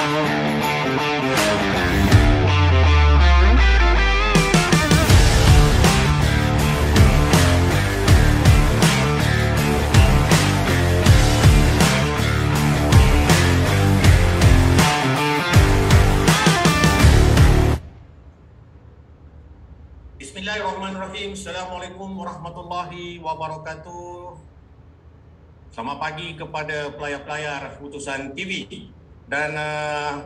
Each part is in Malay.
Bismillahirrahmanirrahim. Assalamualaikum warahmatullahi wabarakatuh. Selamat pagi kepada pelayar-pelayar Utusan TV. Dan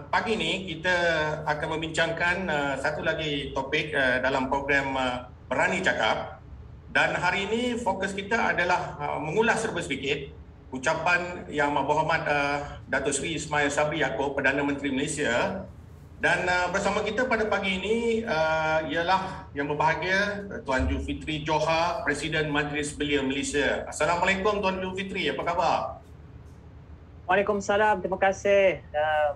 pagi ini kita akan membincangkan satu lagi topik dalam program Berani Cakap. Dan hari ini fokus kita adalah mengulas serba sedikit ucapan Yang Berhormat Datuk Seri Ismail Sabri Yaakob, Perdana Menteri Malaysia. Dan bersama kita pada pagi ini ialah yang berbahagia Tuan Julfitri Johar, Presiden Majlis Belia Malaysia. Assalamualaikum Tuan Julfitri, apa khabar? Waalaikumsalam, terima kasih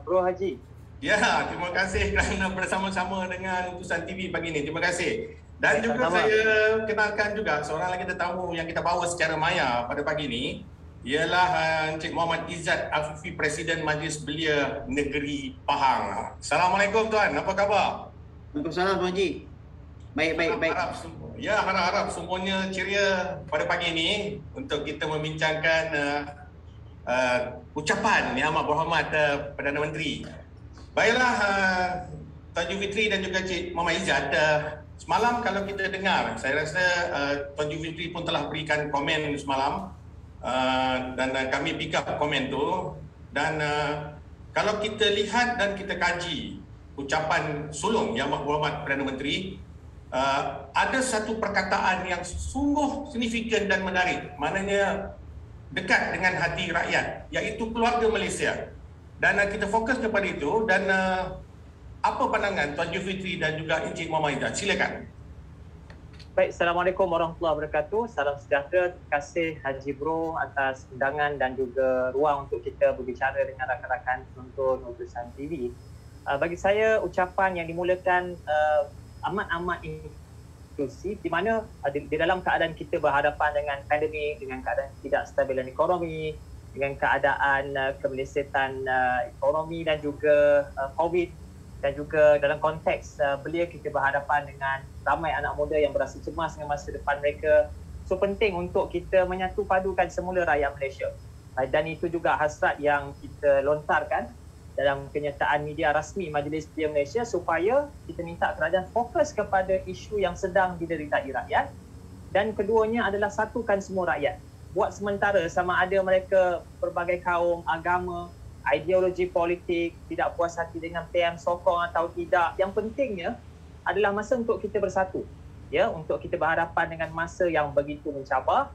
Bro Haji. Ya, terima kasih kerana bersama-sama dengan Utusan TV pagi ini. Terima kasih. Dan juga Sama-sama. saya kenalkan juga seorang lagi tetamu yang kita bawa secara maya pada pagi ini ialah Encik Muhammad Izzat Afifi, Presiden Majlis Belia Negeri Pahang. Assalamualaikum Tuan, apa khabar? Waalaikumsalam Tuan Haji. Baik. Harap semuanya ceria pada pagi ini untuk kita membincangkan ucapan Yang Amat Berhormat Perdana Menteri. Baiklah Tuan Julfitri dan juga Encik Muhammad Izzat, semalam kalau kita dengar, saya rasa Tuan Julfitri pun telah berikan komen semalam. Dan kami pick up komen tu. Dan kalau kita lihat dan kita kaji ucapan sulung Yang Berhormat Perdana Menteri, ada satu perkataan yang sungguh signifikan dan menarik, maknanya dekat dengan hati rakyat, iaitu keluarga Malaysia. Dan kita fokus kepada itu. Dan apa pandangan Tuan Julfitri dan juga Encik Muhammad Izzat? Silakan. Baik, Assalamualaikum warahmatullahi wabarakatuh. Salam sejahtera. Terima kasih Haji Bro atas undangan dan juga ruang untuk kita berbicara dengan rakan-rakan penonton Utusan TV. Bagi saya, ucapan yang dimulakan amat-amat inklusif, di mana di dalam keadaan kita berhadapan dengan pandemik, dengan keadaan ketidakstabilan ekonomi, dengan keadaan kemelesetan ekonomi dan juga COVID, dan juga dalam konteks belia kita berhadapan dengan ramai anak muda yang berasa cemas dengan masa depan mereka. So penting untuk kita menyatu padukan semula rakyat Malaysia. Dan itu juga hasrat yang kita lontarkan dalam kenyataan media rasmi Majlis Belia Malaysia, supaya kita minta kerajaan fokus kepada isu yang sedang diderita rakyat. Dan keduanya adalah satukan semua rakyat. Buat sementara sama ada mereka berbagai kaum, agama, ideologi politik, tidak puas hati dengan PM sokong atau tidak. Yang pentingnya adalah masa untuk kita bersatu. Ya, untuk kita berhadapan dengan masa yang begitu mencabar,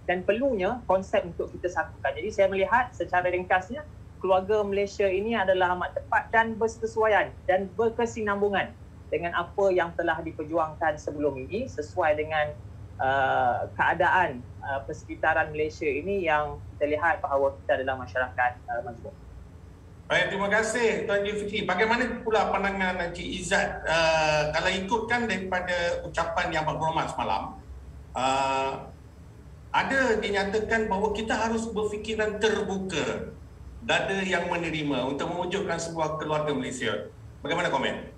dan perlunya konsep untuk kita satukan. Jadi saya melihat secara ringkasnya, keluarga Malaysia ini adalah amat tepat dan bersesuaian dan berkesinambungan dengan apa yang telah diperjuangkan sebelum ini, sesuai dengan keadaan persekitaran Malaysia ini yang kita lihat bahawa kita adalah masyarakat majmuk. Baik, terima kasih Tuan Julfitri. Bagaimana pula pandangan Encik Izzat kalau ikutkan daripada ucapan Yang Berhormat semalam? Ada dinyatakan bahawa kita harus berfikiran terbuka, dada yang menerima untuk mewujudkan sebuah keluarga Malaysia. Bagaimana komen?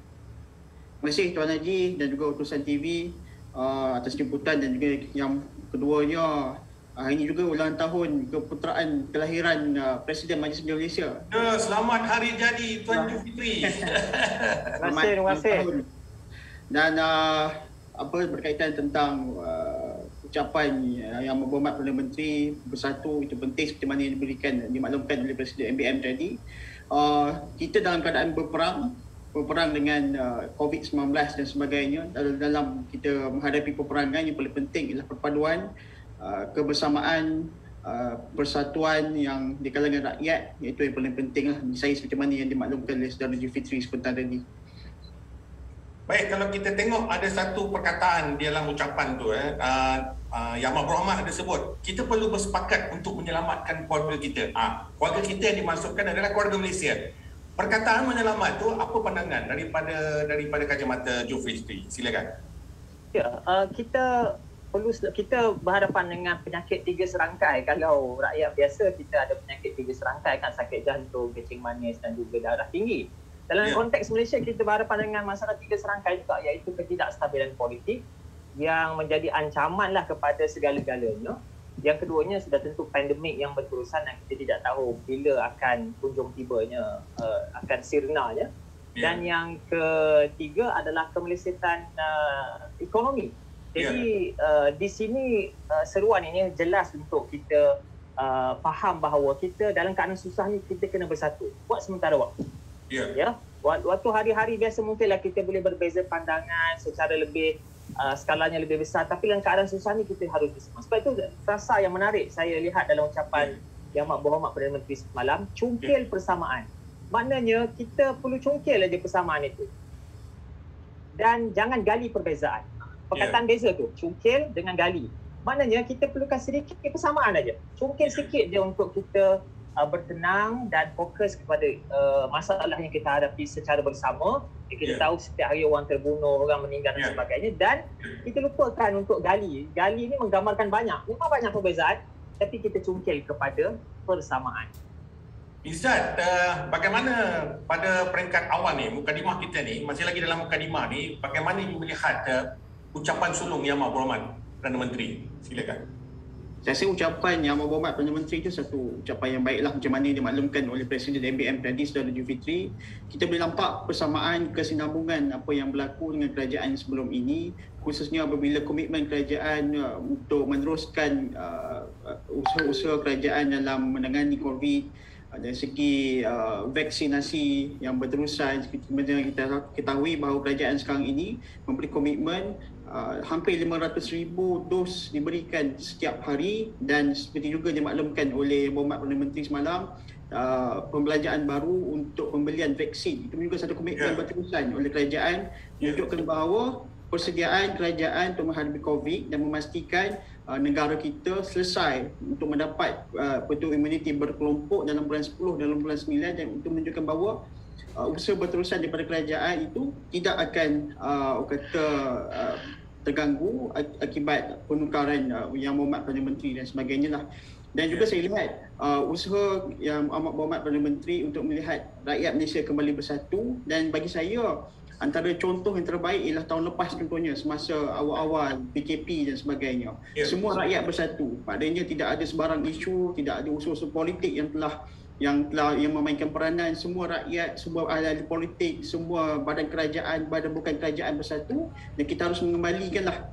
Terima kasih Tuan Haji dan juga Utusan TV atas jemputan, dan juga yang keduanya, hari ini juga ulang tahun keputeraan kelahiran Presiden Majlis Belia Malaysia. Selamat hari jadi Tuan Julfitri. Terima kasih. Dan berkaitan tentang ucapan Yang Berhormat Perdana Menteri bersatu, itu penting seperti mana yang dimaklumkan oleh Presiden MBM tadi. Kita dalam keadaan berperang dengan COVID-19 dan sebagainya. Dalam kita menghadapi peperangan, yang paling penting ialah perpaduan, kebersamaan, persatuan yang di kalangan rakyat. Itu yang paling penting lah bagi saya, seperti mana yang dimaklumkan oleh Saudara Julfitri sebentar tadi. Baik, kalau kita tengok ada satu perkataan di dalam ucapan tu Yang Amat Berhormat ada sebut, kita perlu bersepakat untuk menyelamatkan keluarga kita. Keluarga kita yang dimasukkan adalah keluarga Malaysia. Perkataan menyelamat tu apa pandangan daripada kacamata Julfitri? Silakan. Ya, kita kita berhadapan dengan penyakit 3 serangkai. Kalau rakyat biasa kita ada penyakit 3 serangkai kan, sakit jantung, kencing manis dan juga darah tinggi. Dalam konteks Malaysia kita berhadapan dengan masalah 3 serangkai juga, iaitu ketidakstabilan politik yang menjadi ancamanlah kepada segala-galanya. Yang keduanya sudah tentu pandemik yang berterusan dan kita tidak tahu bila akan kunjung tibanya, akan sirnanya. Dan yang ketiga adalah kemelesetan ekonomi. Jadi di sini seruan ini jelas untuk kita faham bahawa kita dalam keadaan susah ni kita kena bersatu buat sementara waktu. Ya, waktu hari-hari biasa mungkinlah kita boleh berbeza pandangan secara lebih skalanya lebih besar, tapi dalam keadaan susah ni kita harus bersama. Sebab itu frasa yang menarik saya lihat dalam ucapan Yang Amat Berhormat Perdana Menteri semalam, cungkil persamaan. Maknanya kita perlu cungkil aja persamaan itu. Dan jangan gali perbezaan. Perkataan beza tu, cungkil dengan gali. Maknanya kita perlukan sedikit persamaan aja. Cungkil sikit je untuk kita bertenang dan fokus kepada masalah yang kita hadapi secara bersama. Kita tahu setiap hari orang terbunuh, orang meninggal dan sebagainya, dan kita lupakan untuk gali. Gali ni menggambarkan memang banyak perbezaan, tapi kita cungkil kepada persamaan. Izzat, bagaimana pada peringkat awal ni, mukadimah kita ni, masih lagi dalam mukadimah ni, bagaimana you melihat ucapan sulung Yang Amat Berhormat Perdana Menteri? Silakan. Saya rasa ucapan Yang Amat Berhormat Perdana Menteri itu satu ucapan yang baiklah, macam mana dimaklumkan oleh Presiden MBM tadi, Saudara Julfitri. Kita boleh nampak persamaan, kesinambungan apa yang berlaku dengan kerajaan sebelum ini, khususnya apabila komitmen kerajaan untuk meneruskan usaha-usaha kerajaan dalam menangani COVID, dari segi vaksinasi yang berterusan. Kita ketahui bahawa kerajaan sekarang ini memberi komitmen hampir 500,000 dos diberikan setiap hari, dan seperti juga dimaklumkan oleh Berhormat Perdana Menteri semalam, pembelanjaan baru untuk pembelian vaksin. Itu juga satu komitmen berterusan oleh kerajaan menunjukkan bahawa persediaan kerajaan untuk menghadapi COVID dan memastikan negara kita selesai untuk mendapat immunity berkelompok dalam bulan 10, dalam bulan 9, dan untuk menunjukkan bahawa usaha berterusan daripada kerajaan itu tidak akan terganggu akibat penukaran Yang Berhormat Perdana Menteri dan sebagainya lah. Dan juga saya lihat usaha Yang Amat Berhormat Perdana Menteri untuk melihat rakyat Malaysia kembali bersatu, dan bagi saya antara contoh yang terbaik ialah tahun lepas, contohnya semasa awal-awal PKP dan sebagainya. Semua rakyat bersatu. Maknanya tidak ada sebarang isu, tidak ada unsur-unsur politik yang memainkan peranan. Semua rakyat, semua ahli politik, semua badan kerajaan, badan bukan kerajaan bersatu, dan kita harus mengembalikanlah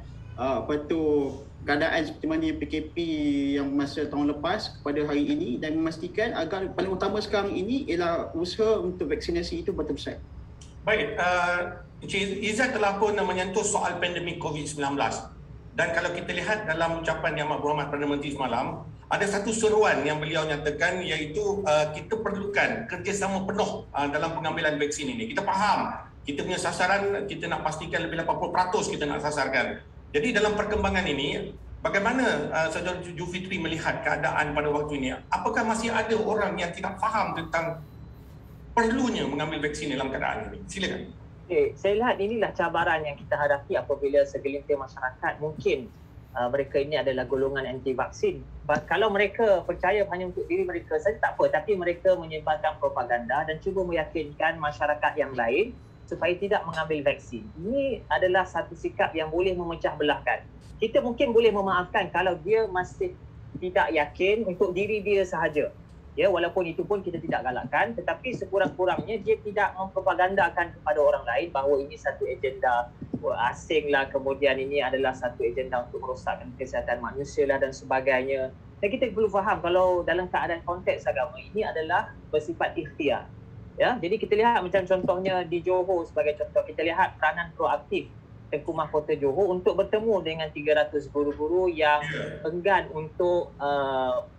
keadaan seperti mana PKP yang masa tahun lepas kepada hari ini, dan memastikan agar paling utama sekarang ini ialah usaha untuk vaksinasi itu berterusan. Baik, Encik Izzat telah pun menyentuh soal pandemik COVID-19, dan kalau kita lihat dalam ucapan Yang Amat Berhormat Perdana Menteri semalam, ada satu seruan yang beliau nyatakan, iaitu kita perlukan kerjasama penuh dalam pengambilan vaksin ini. Kita faham kita punya sasaran, kita nak pastikan lebih 80% kita nak sasarkan. Jadi dalam perkembangan ini, bagaimana Saudara Julfitri melihat keadaan pada waktu ini? Apakah masih ada orang yang tidak faham tentang perlunya mengambil vaksin dalam keadaan ini? Silakan. Saya lihat inilah cabaran yang kita hadapi apabila segelintir masyarakat mungkin mereka ini adalah golongan anti vaksin. Kalau mereka percaya hanya untuk diri mereka saja tak apa, tapi mereka menyebarkan propaganda dan cuba meyakinkan masyarakat yang lain supaya tidak mengambil vaksin. Ini adalah satu sikap yang boleh memecah belahkan. Kita mungkin boleh memaafkan kalau dia masih tidak yakin untuk diri dia sahaja. Ya, walaupun itu pun kita tidak galakkan, tetapi sekurang-kurangnya dia tidak mempropagandakan kepada orang lain bahawa ini satu agenda asing lah, kemudian ini adalah satu agenda untuk merosakkan kesihatan manusia lah dan sebagainya. Dan kita perlu faham kalau dalam keadaan konteks agama ini adalah bersifat ikhtiar. Ya, jadi kita lihat macam contohnya di Johor sebagai contoh, kita lihat peranan proaktif Tengku Mahkota Johor untuk bertemu dengan 300 guru-guru yang enggan untuk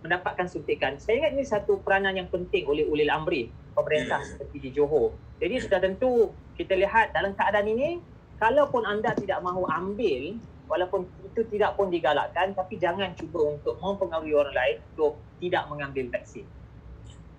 mendapatkan suntikan. Saya ingat ini satu peranan yang penting oleh ulil amri pemerintah seperti di Johor. Jadi sudah tentu kita lihat dalam keadaan ini, kalaupun anda tidak mahu ambil, walaupun itu tidak pun digalakkan, tapi jangan cuba untuk mempengaruhi orang lain untuk tidak mengambil vaksin.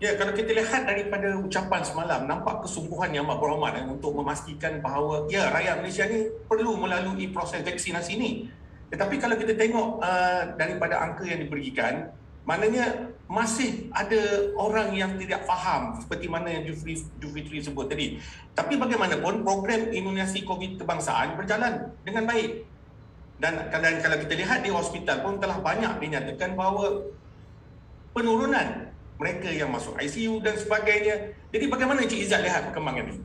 Ya, kalau kita lihat daripada ucapan semalam, nampak kesungguhan Yang Amat Berhormat untuk memastikan bahawa rakyat Malaysia ni perlu melalui proses vaksinasi ini. Tetapi kalau kita tengok daripada angka yang diberikan, maknanya masih ada orang yang tidak faham seperti mana yang Jufri sebut tadi. Tapi bagaimanapun program imunisasi COVID kebangsaan berjalan dengan baik. Dan kalau kita lihat di hospital pun telah banyak dinyatakan bahawa penurunan mereka yang masuk ICU dan sebagainya. Jadi bagaimana Encik Izzat lihat perkembangan ini?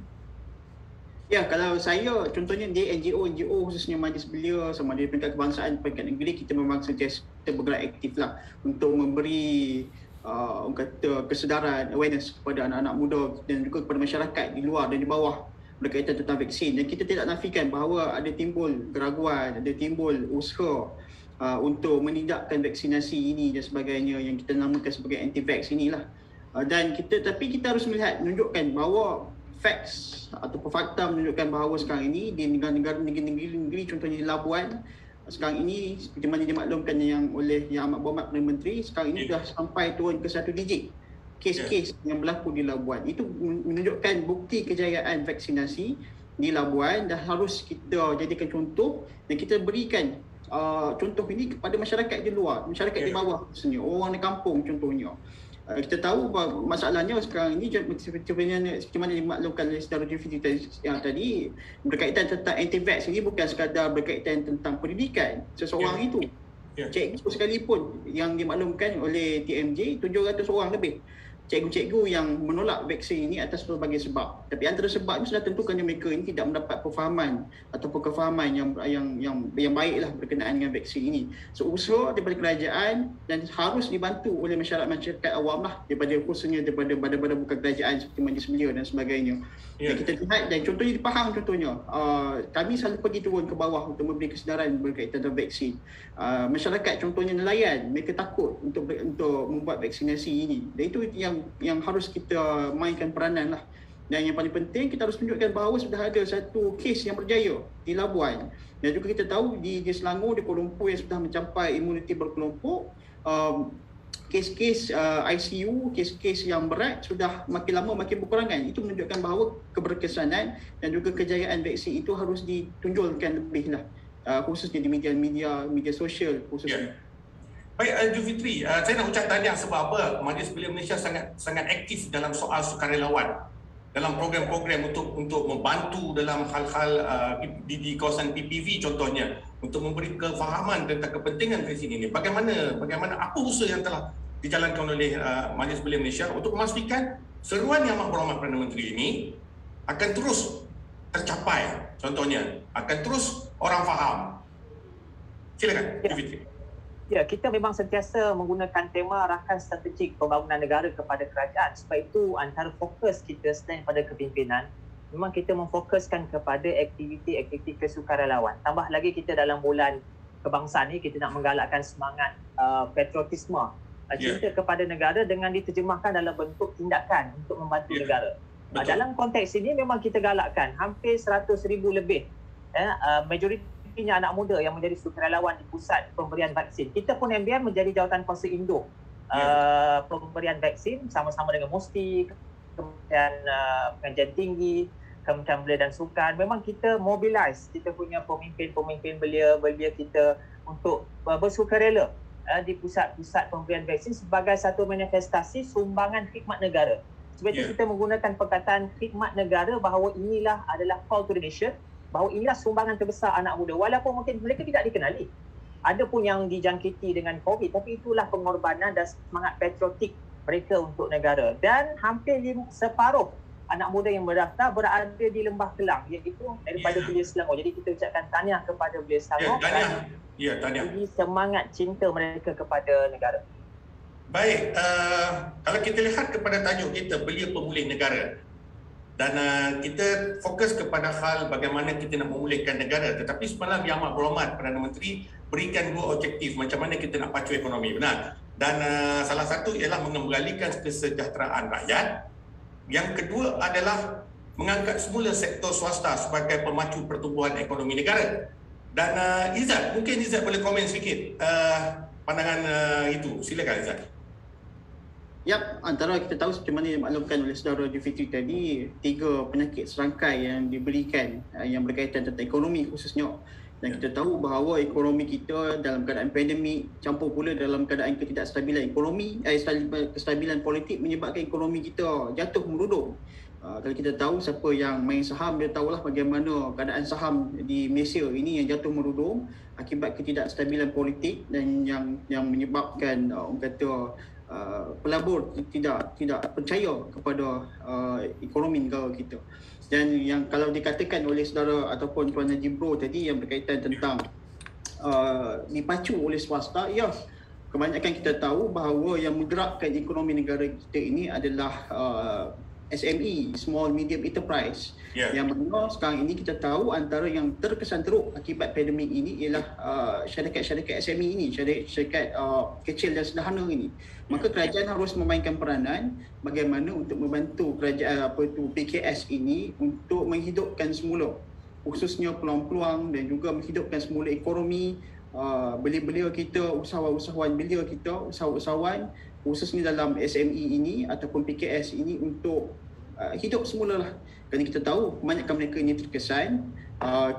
Ya, kalau saya contohnya di NGO khususnya Majlis Belia sama di peringkat kebangsaan, peringkat negeri, kita memang sentiasa bergerak aktif lah untuk memberi kesedaran, awareness kepada anak-anak muda dan juga kepada masyarakat di luar dan di bawah berkaitan tentang vaksin. Dan kita tidak nafikan bahawa ada timbul keraguan, ada timbul usaha untuk menindakkan vaksinasi ini dan sebagainya yang kita namakan sebagai anti-vax inilah. Tapi kita harus melihat, menunjukkan bahawa facts ataupun fakta menunjukkan bahawa sekarang ini di negeri contohnya di Labuan, sekarang ini seperti mana dimaklumkan oleh Yang Amat Berhormat Perdana Menteri, sekarang ini sudah sampai turun ke 1 digit kes-kes yang berlaku di Labuan. Itu menunjukkan bukti kejayaan vaksinasi di Labuan dan harus kita jadikan contoh dan kita berikan contoh ini kepada masyarakat di luar, masyarakat di bawah sebenarnya, orang di kampung contohnya. Kita tahu bahawa masalahnya sekarang ini seperti mana dimaklumkan oleh saudara Jufri yang tadi, berkaitan tentang anti-vax ini bukan sekadar berkaitan tentang pendidikan seseorang itu. Cikgu sekalipun yang dimaklumkan oleh TMJ 700 orang lebih cikgu-cikgu yang menolak vaksin ini atas berbagai sebab. Tapi antara sebab itu sudah tentukan mereka ini tidak mendapat pemahaman ataupun kefahaman yang baiklah berkenaan dengan vaksin ini. So usaha daripada kerajaan dan harus dibantu oleh masyarakat awam lah, khususnya daripada badan-badan bukan kerajaan seperti Majlis Belia dan sebagainya. Dan kita lihat dan contohnya dipaham contohnya. Kami selalu pergi turun ke bawah untuk memberi kesedaran berkaitan dengan vaksin. Masyarakat contohnya nelayan, mereka takut untuk membuat vaksinasi ini. Dan itu yang harus kita mainkan peranan lah. Dan yang paling penting, kita harus tunjukkan bahawa sudah ada satu kes yang berjaya di Labuan. Dan juga kita tahu di Selangor, di Kuala Lumpur yang sudah mencapai imuniti berkelompok, kes-kes ICU, kes-kes yang berat sudah makin lama makin berkurangan. Itu menunjukkan bahawa keberkesanan dan juga kejayaan vaksin itu harus ditunjulkan lebih lah, khususnya di media sosial khususnya. Baik, Jufri, saya nak ucap tahniah sebab apa? Majlis Belia Malaysia sangat aktif dalam soal sukarelawan, dalam program-program untuk membantu dalam hal-hal di kawasan PPV contohnya, untuk memberi kefahaman tentang kepentingan vaksin ini. Bagaimana apa usaha yang telah dijalankan oleh Majlis Belia Malaysia untuk memastikan seruan Yang Amat Berhormat Perdana Menteri ini akan terus tercapai, contohnya akan terus orang faham. Silakan, Jufri. Ya, kita memang sentiasa menggunakan tema rakan strategik pembangunan negara kepada kerajaan. Sebab itu antara fokus kita selain pada kepimpinan, memang kita memfokuskan kepada aktiviti-aktiviti kesukarelawan. Tambah lagi kita dalam bulan kebangsaan ni, kita nak menggalakkan semangat patriotisme, cinta kepada negara dengan diterjemahkan dalam bentuk tindakan untuk membantu negara. Dalam konteks ini memang kita galakkan hampir 100,000 lebih majoriti anak muda yang menjadi sukarelawan di pusat pemberian vaksin. Kita pun MBM menjadi jawatan kuasa induk pemberian vaksin sama-sama dengan MUSTI, Kementerian Pengajian Tinggi, Kementerian Belia dan Sukan. Memang kita mobilize, kita punya pemimpin-pemimpin belia kita untuk bersukarela di pusat-pusat pemberian vaksin sebagai satu manifestasi sumbangan khidmat negara. Sebab itu kita menggunakan perkataan khidmat negara bahawa inilah adalah call to the nation, bahawa inilah sumbangan terbesar anak muda. Walaupun mungkin mereka tidak dikenali. Ada pun yang dijangkiti dengan COVID, tapi itulah pengorbanan dan semangat patriotik mereka untuk negara. Dan hampir separuh anak muda yang berdaftar berada di Lembah Kelang, iaitu daripada Belia Selangor. Jadi kita ucapkan tahniah kepada Belia Selangor. Tahniah. Jadi semangat cinta mereka kepada negara. Baik, kalau kita lihat kepada tajuk kita, Belia Pemulih Negara. Dan kita fokus kepada hal bagaimana kita nak memulihkan negara. Tetapi semalam Yang Amat Berhormat Perdana Menteri berikan dua objektif macam mana kita nak pacu ekonomi, benar. Dan salah satu ialah mengembalikan kesejahteraan rakyat. Yang kedua adalah mengangkat semula sektor swasta sebagai pemacu pertumbuhan ekonomi negara. Dan Izzat, mungkin Izzat boleh komen sedikit pandangan itu. Silakan Izzat. Yap, antara kita tahu seperti mana dimaklumkan oleh saudara Jufri tadi, 3 penyakit serangkai yang diberikan yang berkaitan tentang ekonomi khususnya Dan kita tahu bahawa ekonomi kita dalam keadaan pandemik campur pula dalam keadaan ketidakstabilan ekonomi, kestabilan politik menyebabkan ekonomi kita jatuh merudum. Kalau kita tahu siapa yang main saham, dia tahulah bagaimana keadaan saham di Malaysia ini yang jatuh merudum akibat ketidakstabilan politik dan yang menyebabkan orang kata pelabur tidak percaya kepada ekonomi negara kita. Dan yang kalau dikatakan oleh saudara ataupun Tuan Haji Bro tadi yang berkaitan tentang dipacu oleh swasta, ya, kebanyakan kita tahu bahawa yang menggerakkan ekonomi negara kita ini adalah SME, Small Medium Enterprise. Yang mana sekarang ini kita tahu antara yang terkesan teruk akibat pandemik ini ialah syarikat-syarikat SME ini, syarikat kecil dan sederhana ini. Maka kerajaan harus memainkan peranan bagaimana untuk membantu kerajaan PKS ini untuk menghidupkan semula khususnya peluang-peluang dan juga menghidupkan semula ekonomi belia-belia kita, usahawan-usahawan belia kita, usahawan khususnya dalam SME ini ataupun PKS ini untuk hidup semula lah. Kerana kita tahu kebanyakan mereka ini terkesan,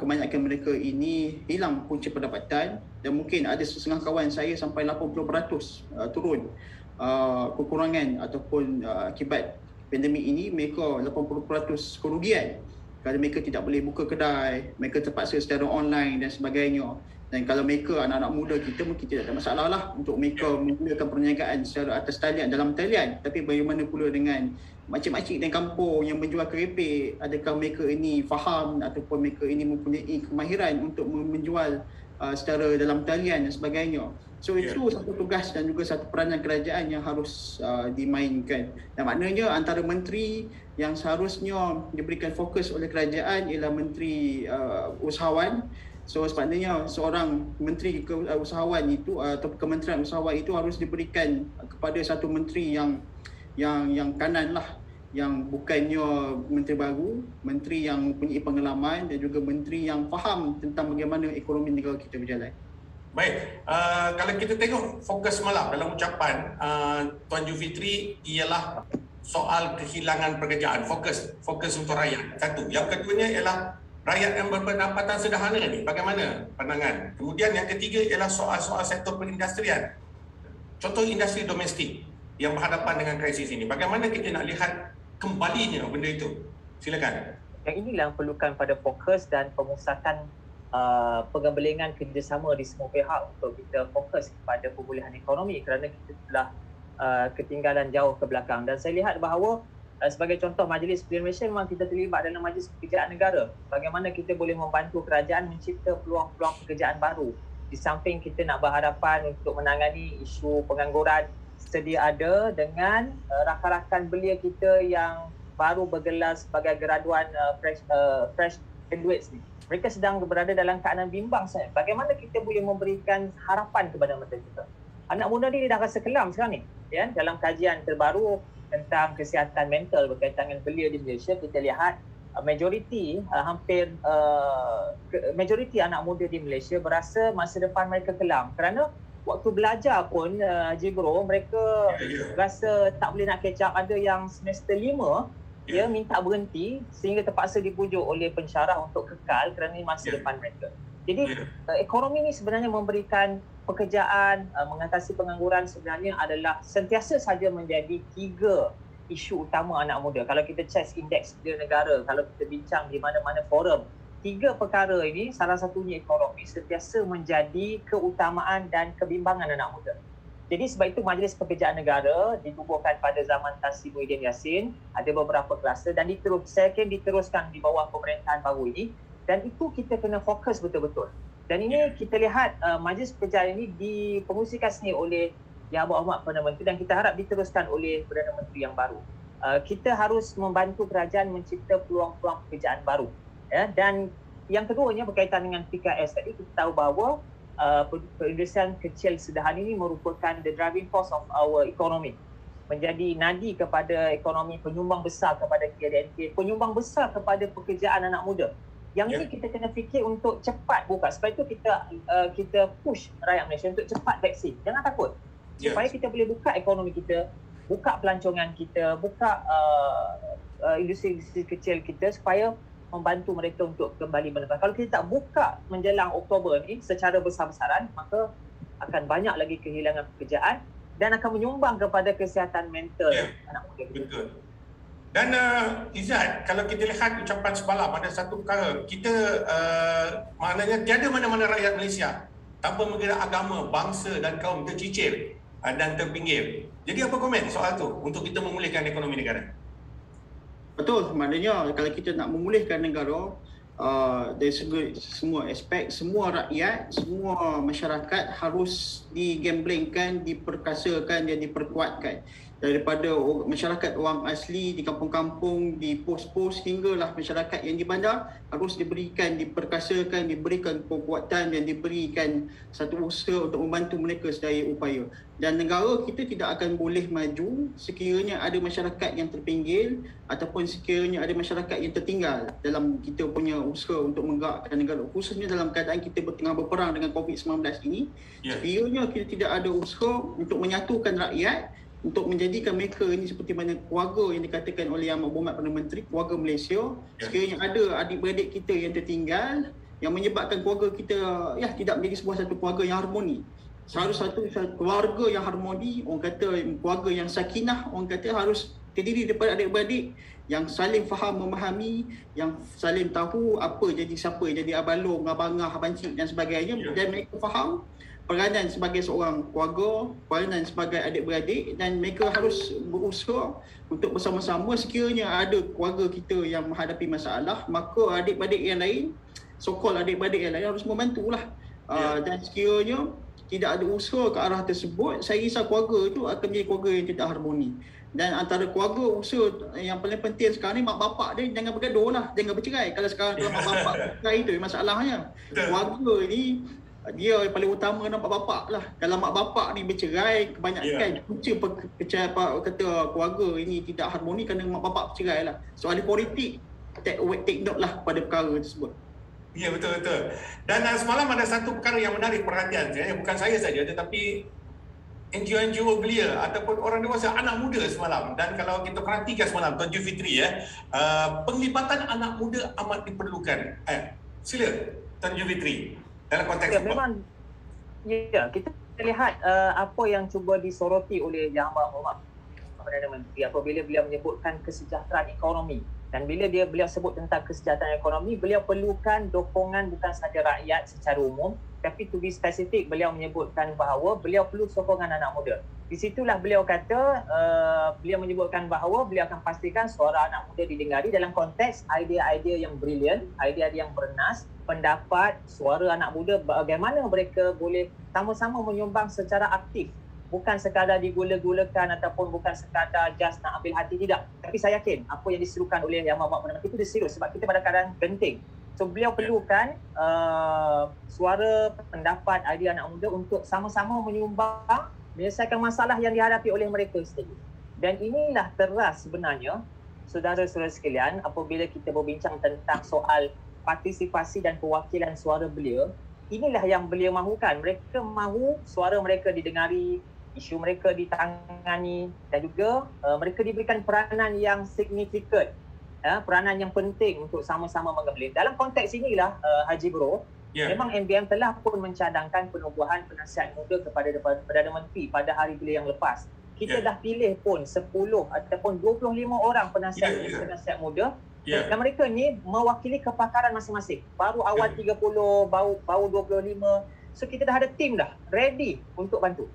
kebanyakan mereka ini hilang punca pendapatan dan mungkin ada setengah kawan saya sampai 80% turun kekurangan ataupun akibat pandemik ini, mereka 80% kerugian kerana mereka tidak boleh buka kedai, mereka terpaksa secara online dan sebagainya. Dan kalau mereka anak-anak muda kita mungkin tidak ada masalah lah untuk mereka menggunakan perniagaan secara atas talian, dalam talian. Tapi bagaimana pula dengan makcik-makcik dan kampung yang menjual keripik, adakah mereka ini faham ataupun mereka ini mempunyai kemahiran untuk menjual secara dalam talian dan sebagainya. So itu satu tugas dan juga satu peranan kerajaan yang harus dimainkan. Dan maknanya antara menteri yang seharusnya diberikan fokus oleh kerajaan ialah menteri usahawan. So sepatutnya seorang menteri usahawan itu atau kementerian usahawan itu harus diberikan kepada satu menteri yang kanan lah, yang bukannya menteri baru, menteri yang mempunyai pengalaman dan juga menteri yang faham tentang bagaimana ekonomi negara kita berjalan. Baik, kalau kita tengok fokus malam dalam ucapan Tuan Julfitri ialah soal kehilangan pekerjaan, fokus untuk rakyat. Satu. Yang keduanya ialah rakyat yang berpendapatan sederhana ni, bagaimana pandangan? Kemudian yang ketiga ialah soal-soal sektor perindustrian. Contoh industri domestik yang berhadapan dengan krisis ini. Bagaimana kita nak lihat kembalinya benda itu? Silakan. Yang inilah yang perlukan pada fokus dan pemusatan pengembelingan kerjasama di semua pihak untuk kita fokus kepada pemulihan ekonomi kerana kita telah ketinggalan jauh ke belakang. Dan saya lihat bahawa sebagai contoh Majlis Pilihan Malaysia memang kita terlibat dalam Majlis Pekerjaan Negara. Bagaimana kita boleh membantu kerajaan mencipta peluang-peluang pekerjaan baru. Di samping kita nak berhadapan untuk menangani isu pengangguran sedia ada dengan rakan-rakan belia kita yang baru bergelar sebagai graduan fresh graduates ni. Mereka sedang berada dalam keadaan bimbang saya. Bagaimana kita boleh memberikan harapan kepada mereka? Anak muda ni dia dah rasa kelam sekarang ni. Ya, dalam kajian terbaru tentang kesihatan mental berkaitan dengan belia di Malaysia, kita lihat majoriti anak muda di Malaysia berasa masa depan mereka kelam kerana waktu belajar pun Haji Bro, mereka rasa tak boleh nak catch up. Ada yang semester 5 dia minta berhenti sehingga terpaksa dipujuk oleh pensyarah untuk kekal kerana masa depan mereka. Jadi ekonomi ni sebenarnya memberikan pekerjaan, mengatasi pengangguran sebenarnya adalah sentiasa saja menjadi 3 isu utama anak muda. Kalau kita check indeks belia negara, kalau kita bincang di mana-mana forum, 3 perkara ini, salah satunya ekonomi, sentiasa menjadi keutamaan dan kebimbangan anak muda. Jadi sebab itu Majlis Pekerjaan Negara ditubuhkan pada zaman Tan Sri Muhyiddin Yassin, ada beberapa kluster dan diteruskan di bawah pemerintahan baru ini, dan itu kita kena fokus betul-betul. Dan ini kita lihat Majlis Pekerjaan ini dipengusikan sendiri oleh Yang Berhormat Perdana Menteri dan kita harap diteruskan oleh Perdana Menteri yang baru. Kita harus membantu kerajaan mencipta peluang-peluang pekerjaan baru. Ya, dan yang keduanya berkaitan dengan PKS tadi, kita tahu bahawa perindustrian kecil sederhana ini merupakan the driving force of our economy. Menjadi nadi kepada ekonomi, penyumbang besar kepada KDNK, penyumbang besar kepada pekerjaan anak muda. Yang ini kita kena fikir untuk cepat buka. Sebab itu kita push rakyat Malaysia untuk cepat vaksin. Jangan takut. Supaya kita boleh buka ekonomi kita, buka pelancongan kita, buka industri kecil kita supaya membantu mereka untuk kembali berlepas. Kalau kita tak buka menjelang Oktober ni secara besar-besaran, maka akan banyak lagi kehilangan pekerjaan dan akan menyumbang kepada kesihatan mental anak muda. Betul. Dan Izzat, kalau kita lihat ucapan semalam ada satu perkara, kita maknanya tiada mana-mana rakyat Malaysia tanpa mengira agama, bangsa dan kaum tercicir dan terpinggir. Jadi apa komen soal tu untuk kita memulihkan ekonomi negara? Betul, maknanya kalau kita nak memulihkan negara dari semua aspek, semua rakyat, semua masyarakat harus digamblingkan, diperkasakan dan diperkuatkan. Daripada masyarakat orang asli di kampung-kampung, di pos-pos hinggalah masyarakat yang di bandar harus diberikan, diperkasakan, diberikan kekuatan dan diberikan satu usaha untuk membantu mereka sedaya upaya. Dan negara kita tidak akan boleh maju sekiranya ada masyarakat yang terpinggir ataupun sekiranya ada masyarakat yang tertinggal dalam kita punya usaha untuk menggerakkan negara. Khususnya dalam keadaan kita tengah berperang dengan COVID-19 ini, sekiranya kita tidak ada usaha untuk menyatukan rakyat, untuk menjadikan mereka ini seperti mana keluarga yang dikatakan oleh Yang Berhormat Perdana Menteri, keluarga Malaysia. Sekiranya ada adik-beradik kita yang tertinggal, yang menyebabkan keluarga kita tidak menjadi sebuah satu keluarga yang harmoni. Satu keluarga yang harmoni, orang kata keluarga yang sakinah, orang kata harus terdiri daripada adik-beradik yang saling faham, memahami, yang saling tahu apa jadi siapa, jadi abalong, abangah, abancik dan sebagainya. Dan mereka faham peranan sebagai seorang keluarga, peranan sebagai adik-beradik, dan mereka harus berusaha untuk bersama-sama. Sekiranya ada keluarga kita yang menghadapi masalah, maka adik-beradik yang lain, so-called adik-beradik yang lain harus membantulah. Dan sekiranya tidak ada usaha ke arah tersebut, saya risau keluarga itu akan menjadi keluarga yang tidak harmoni. Dan antara keluarga, usaha yang paling penting sekarang ni, mak bapak dia jangan bergaduh lah, jangan bercerai. Kalau sekarang mak bapak bercerai, itu masalahnya. Keluarga ni dia yang paling utama mak bapak lah. Kalau mak bapak ni bercerai, kebanyakan punca kata keluarga ini tidak harmoni kerana mak bapak bercerai lah. So ahli politik take note lah pada perkara tersebut. Ya, betul-betul. Dan semalam ada satu perkara yang menarik perhatian saya, bukan saya saja tetapi NGO-NGO belia ataupun orang dewasa, anak muda semalam. Dan kalau kita perhatikan semalam Tuan Julfitri, penglibatan anak muda amat diperlukan. Sila Tuan Julfitri dalam konteks memang kita lihat apa yang cuba disoroti oleh Yang Berhormat Perdana Menteri apabila beliau menyebutkan kesejahteraan ekonomi. Dan bila beliau sebut tentang kesejahteraan ekonomi, beliau perlukan dokongan bukan sahaja rakyat secara umum, tapi to be specific, beliau menyebutkan bahawa beliau perlu sokongan anak muda. Di situlah beliau kata, beliau menyebutkan bahawa beliau akan pastikan suara anak muda didengari dalam konteks idea-idea yang brilian, idea-idea yang bernas, pendapat, suara anak muda, bagaimana mereka boleh sama-sama menyumbang secara aktif. Bukan sekadar digula-gulakan ataupun bukan sekadar just nak ambil hati, tidak. Tapi saya yakin apa yang diserukan oleh Yang Berhormat Perdana Menteri itu serius sebab kita pada keadaan genting. So beliau perlukan suara, pendapat, idea anak muda untuk sama-sama menyumbang, menyelesaikan masalah yang dihadapi oleh mereka sendiri. Dan inilah teras sebenarnya, saudara-saudara sekalian, apabila kita berbincang tentang soal partisipasi dan perwakilan suara belia, inilah yang beliau mahukan. Mereka mahu suara mereka didengari, isu mereka ditangani dan juga mereka diberikan peranan yang signifikan, peranan yang penting untuk sama-sama menggabling. Dalam konteks inilah Haji Bro, memang MBM telah pun mencadangkan penubuhan penasihat muda kepada Perdana Menteri pada hari beliau yang lepas. Kita dah pilih pun 10 ataupun 25 orang penasihat muda. Dan mereka ni mewakili kepakaran masing-masing. Baru awal 30, baru 25. So kita dah ada tim dah ready untuk bantu.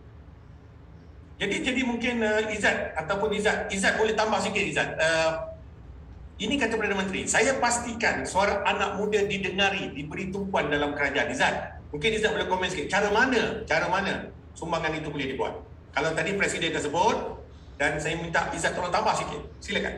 Jadi mungkin Izzat boleh tambah sikit Izzat. Ini kata Perdana Menteri, saya pastikan suara anak muda didengari, diberi tumpuan dalam kerajaan. Izzat, mungkin Izzat boleh komen sikit cara mana sumbangan itu boleh dibuat. Kalau tadi Presiden dah sebut dan saya minta Izzat tolong tambah sikit. Silakan.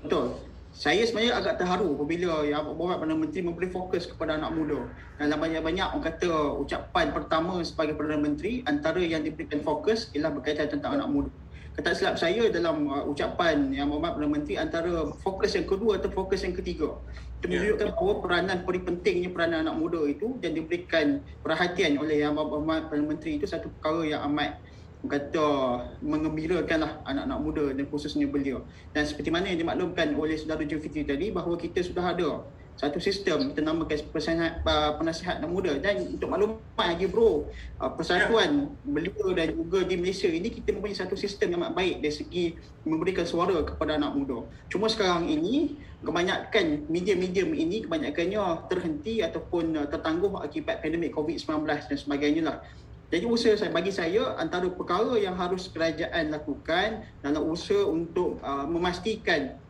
Betul. Saya sebenarnya agak terharu apabila Yang Berhormat Perdana Menteri memberi fokus kepada anak muda. Dalam banyak-banyak orang kata ucapan pertama sebagai Perdana Menteri, antara yang diberikan fokus ialah berkaitan tentang anak muda. Kata silap saya dalam ucapan Yang Berhormat Perdana Menteri, antara fokus yang kedua atau fokus yang ketiga, itu menunjukkan bahawa pentingnya peranan anak muda itu dan diberikan perhatian oleh Yang Berhormat Perdana Menteri itu satu perkara yang amat kata mengembirakanlah anak-anak muda dan khususnya beliau. Dan seperti mana yang dimaklumkan oleh saudara Julfitri tadi, bahawa kita sudah ada satu sistem kita namakan penasihat anak muda. Dan untuk maklumat Haji Bro, persatuan belia dan juga di Malaysia ini kita mempunyai satu sistem yang amat baik dari segi memberikan suara kepada anak muda. Cuma sekarang ini kebanyakan media-media ini kebanyakannya terhenti ataupun tertangguh akibat pandemik COVID-19 dan sebagainya lah. Jadi usaha bagi saya antara perkara yang harus kerajaan lakukan dalam usaha untuk memastikan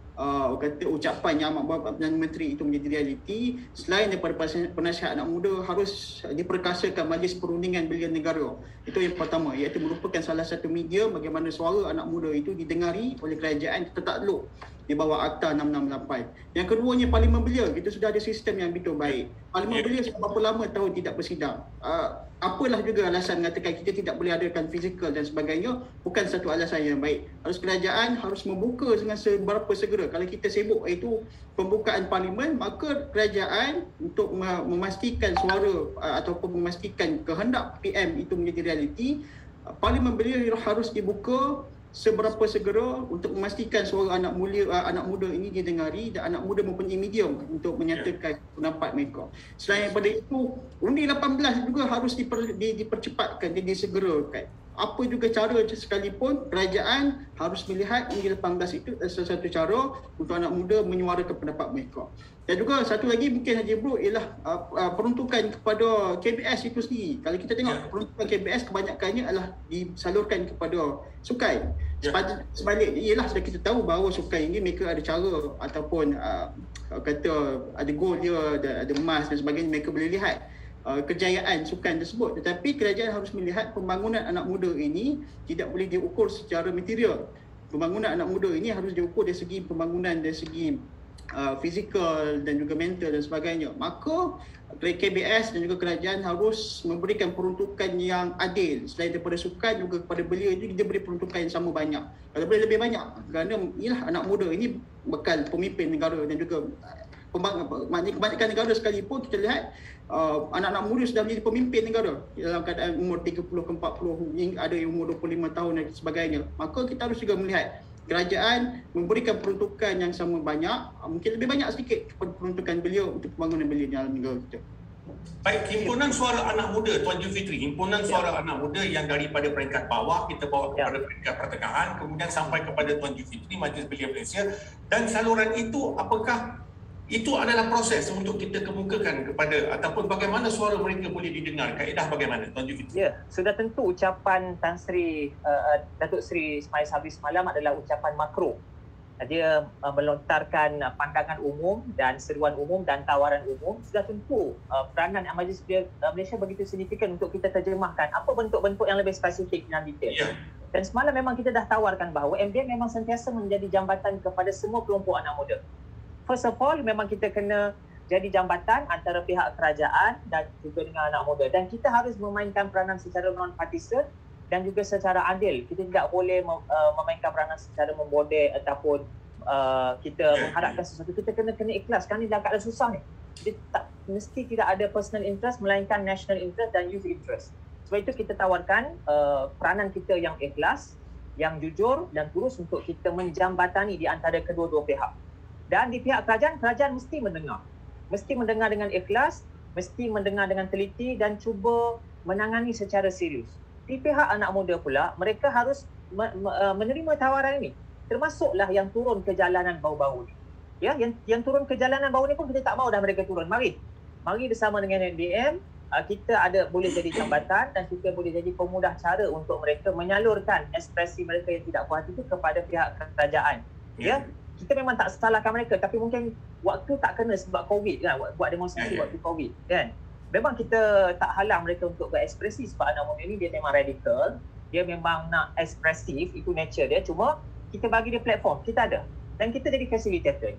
kata ucapan yang amat Perdana Menteri itu menjadi realiti, selain daripada penasihat anak muda harus diperkasakan Majlis Perundingan Belia Negara. Itu yang pertama, iaitu merupakan salah satu media bagaimana suara anak muda itu didengari oleh kerajaan tertakluk di bawah Akta 668. Yang keduanya Parlimen Belia, kita sudah ada sistem yang begitu baik. Parlimen Belia berapa lama tahun tidak bersidang. Apalah juga alasan mengatakan kita tidak boleh adakan fizikal dan sebagainya, bukan satu alasan yang baik. Kerajaan harus membuka dengan seberapa segera. Kalau kita sibuk itu pembukaan parlimen, maka kerajaan untuk memastikan suara ataupun memastikan kehendak PM itu menjadi realiti, Parlimen Belia harus dibuka seberapa segera untuk memastikan suara anak muda ini didengari dan anak muda mempunyai medium untuk menyatakan pendapat mereka. Selain daripada itu, undi 18 juga harus dipercepatkan dan disegerakan. Apa juga cara sekalipun, kerajaan harus melihat undi 18 itu salah satu cara untuk anak muda menyuarakan pendapat mereka. Dan juga satu lagi mungkin Haji Bro ialah peruntukan kepada KBS itu sendiri. Kalau kita tengok peruntukan KBS kebanyakannya adalah disalurkan kepada sukan. Sebaliknya ialah sudah kita tahu bahawa sukan ini mereka ada cara ataupun kata ada gol dia, ada emas dan sebagainya, mereka boleh lihat kejayaan sukan tersebut. Tetapi kerajaan harus melihat pembangunan anak muda ini tidak boleh diukur secara material. Pembangunan anak muda ini harus diukur dari segi pembangunan, dari segi fizikal dan juga mental dan sebagainya. Maka KBS dan juga kerajaan harus memberikan peruntukan yang adil. Selain daripada sukan, juga kepada belia itu dia beri peruntukan yang sama banyak. Kalau boleh lebih banyak, kerana ialah anak muda ini bekal pemimpin negara dan juga kebanyakan negara sekalipun kita lihat anak-anak muda sudah menjadi pemimpin negara dalam keadaan umur 30 ke 40, ada yang umur 25 tahun dan sebagainya. Maka kita harus juga melihat kerajaan memberikan peruntukan yang sama banyak, mungkin lebih banyak sedikit kepada peruntukan beliau untuk pembangunan beliau dalam negara kita. Baik, himpunan suara anak muda Tuan Zulkifli, himpunan suara anak muda yang daripada peringkat bawah kita bawa kepada peringkat pertengahan, kemudian sampai kepada Tuan Zulkifli, Majlis Belia Malaysia, dan saluran itu apakah itu adalah proses untuk kita kemukakan kepada ataupun bagaimana suara mereka boleh didengar, kaedah bagaimana Tuan Zulkifli? Ya, sudah tentu ucapan Tan Sri Datuk Seri Ismail Sabri semalam adalah ucapan makro. Dia melontarkan pandangan umum dan seruan umum dan tawaran umum. Sudah tentu peranan Majlis Belia Malaysia begitu signifikan untuk kita terjemahkan apa bentuk-bentuk yang lebih spesifik dan detail. Dan semalam memang kita dah tawarkan bahawa MBM memang sentiasa menjadi jambatan kepada semua kelompok anak muda. First of all, memang kita kena jadi jambatan antara pihak kerajaan dan juga dengan anak muda. Dan kita harus memainkan peranan secara non-partisan dan juga secara adil. Kita tidak boleh memainkan peranan secara membodek ataupun kita mengharapkan sesuatu. Kita kena ikhlas. Sekarang ni dah keadaan susah ni. Jadi mesti tidak ada personal interest melainkan national interest dan youth interest. Sebab itu kita tawarkan peranan kita yang ikhlas, yang jujur dan tulus untuk kita menjambatani di antara kedua-dua pihak. Dan di pihak kerajaan mesti mendengar. Mesti mendengar dengan ikhlas, mesti mendengar dengan teliti dan cuba menangani secara serius. Di pihak anak muda pula, mereka harus menerima tawaran ini. Termasuklah yang turun ke jalanan baru-baru ni. Ya, yang turun ke jalanan baru ni pun kita tak mahu dah mereka turun. Mari bersama dengan NBM, kita boleh jadi jambatan dan kita boleh jadi pemudah cara untuk mereka menyalurkan ekspresi mereka yang tidak puas hati itu kepada pihak kerajaan. Ya. Kita memang tak salahkan mereka, tapi mungkin waktu tak kena sebab COVID kan, buat demonstrasi waktu COVID kan. Memang kita tak halang mereka untuk berekspresi sebab anak muda ni dia memang radikal, dia memang nak ekspresif, itu nature dia. Cuma kita bagi dia platform, kita ada. Dan kita jadi facilitator.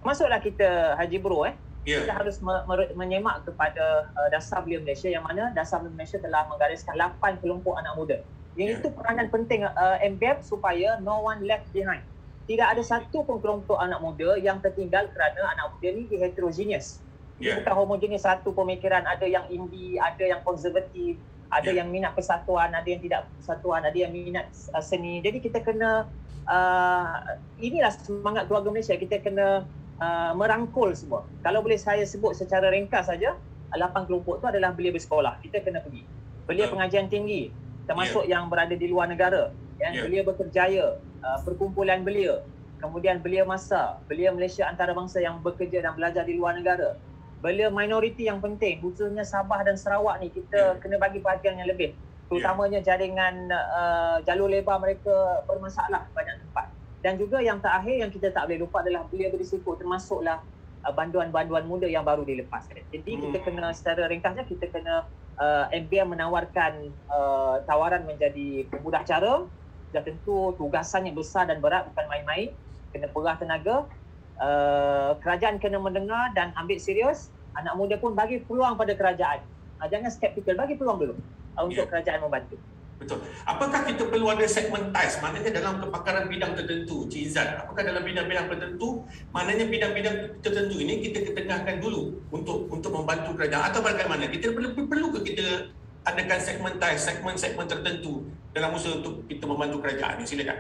Masuklah kita Haji Bro kita harus menyemak kepada Dasar Belia Malaysia, yang mana Dasar Belia Malaysia telah menggariskan 8 kelompok anak muda. Yang itu peranan penting MBM supaya no one left behind. Tidak ada satu pun kelompok anak muda yang tertinggal kerana anak muda ni heterogeneous. Bukan homogeneous satu pemikiran, ada yang indie, ada yang konservatif, ada yang minat persatuan, ada yang tidak persatuan, ada yang minat seni. Jadi kita kena inilah semangat keluarga Malaysia, kita kena merangkul semua. Kalau boleh saya sebut secara ringkas saja, 8 kelompok tu adalah belia bersekolah. Kita kena pergi. Belia pengajian tinggi, termasuk yang berada di luar negara. Belia berkerjaya, perkumpulan belia. Kemudian belia masa, belia Malaysia antarabangsa yang bekerja dan belajar di luar negara. Belia minoriti yang penting, khususnya Sabah dan Sarawak ni, kita kena bagi perhatian yang lebih. Terutamanya jaringan jalur lebar mereka bermasalah banyak tempat. Dan juga yang terakhir yang kita tak boleh lupa adalah belia berisiko, termasuklah banduan-banduan muda yang baru dilepaskan. Jadi kita kena, secara ringkasnya, kita kena MBM menawarkan tawaran menjadi pemudah cara. Dah tentu tugasannya besar dan berat, bukan main-main. Kena perah tenaga. Kerajaan kena mendengar dan ambil serius. Anak muda pun bagi peluang pada kerajaan. Jangan skeptikal, bagi peluang dulu untuk kerajaan membantu. Betul. Apakah kita perlu ada segmentize? Maknanya dalam kepakaran bidang tertentu, Cik Izzat, apakah dalam bidang-bidang tertentu, maknanya bidang-bidang tertentu ini kita ketengahkan dulu untuk membantu kerajaan, atau bagaimana? Kita perlu ke kita adakan segmentize, segmen-segmen tertentu dalam usaha untuk kita membantu kerajaan? Silakan.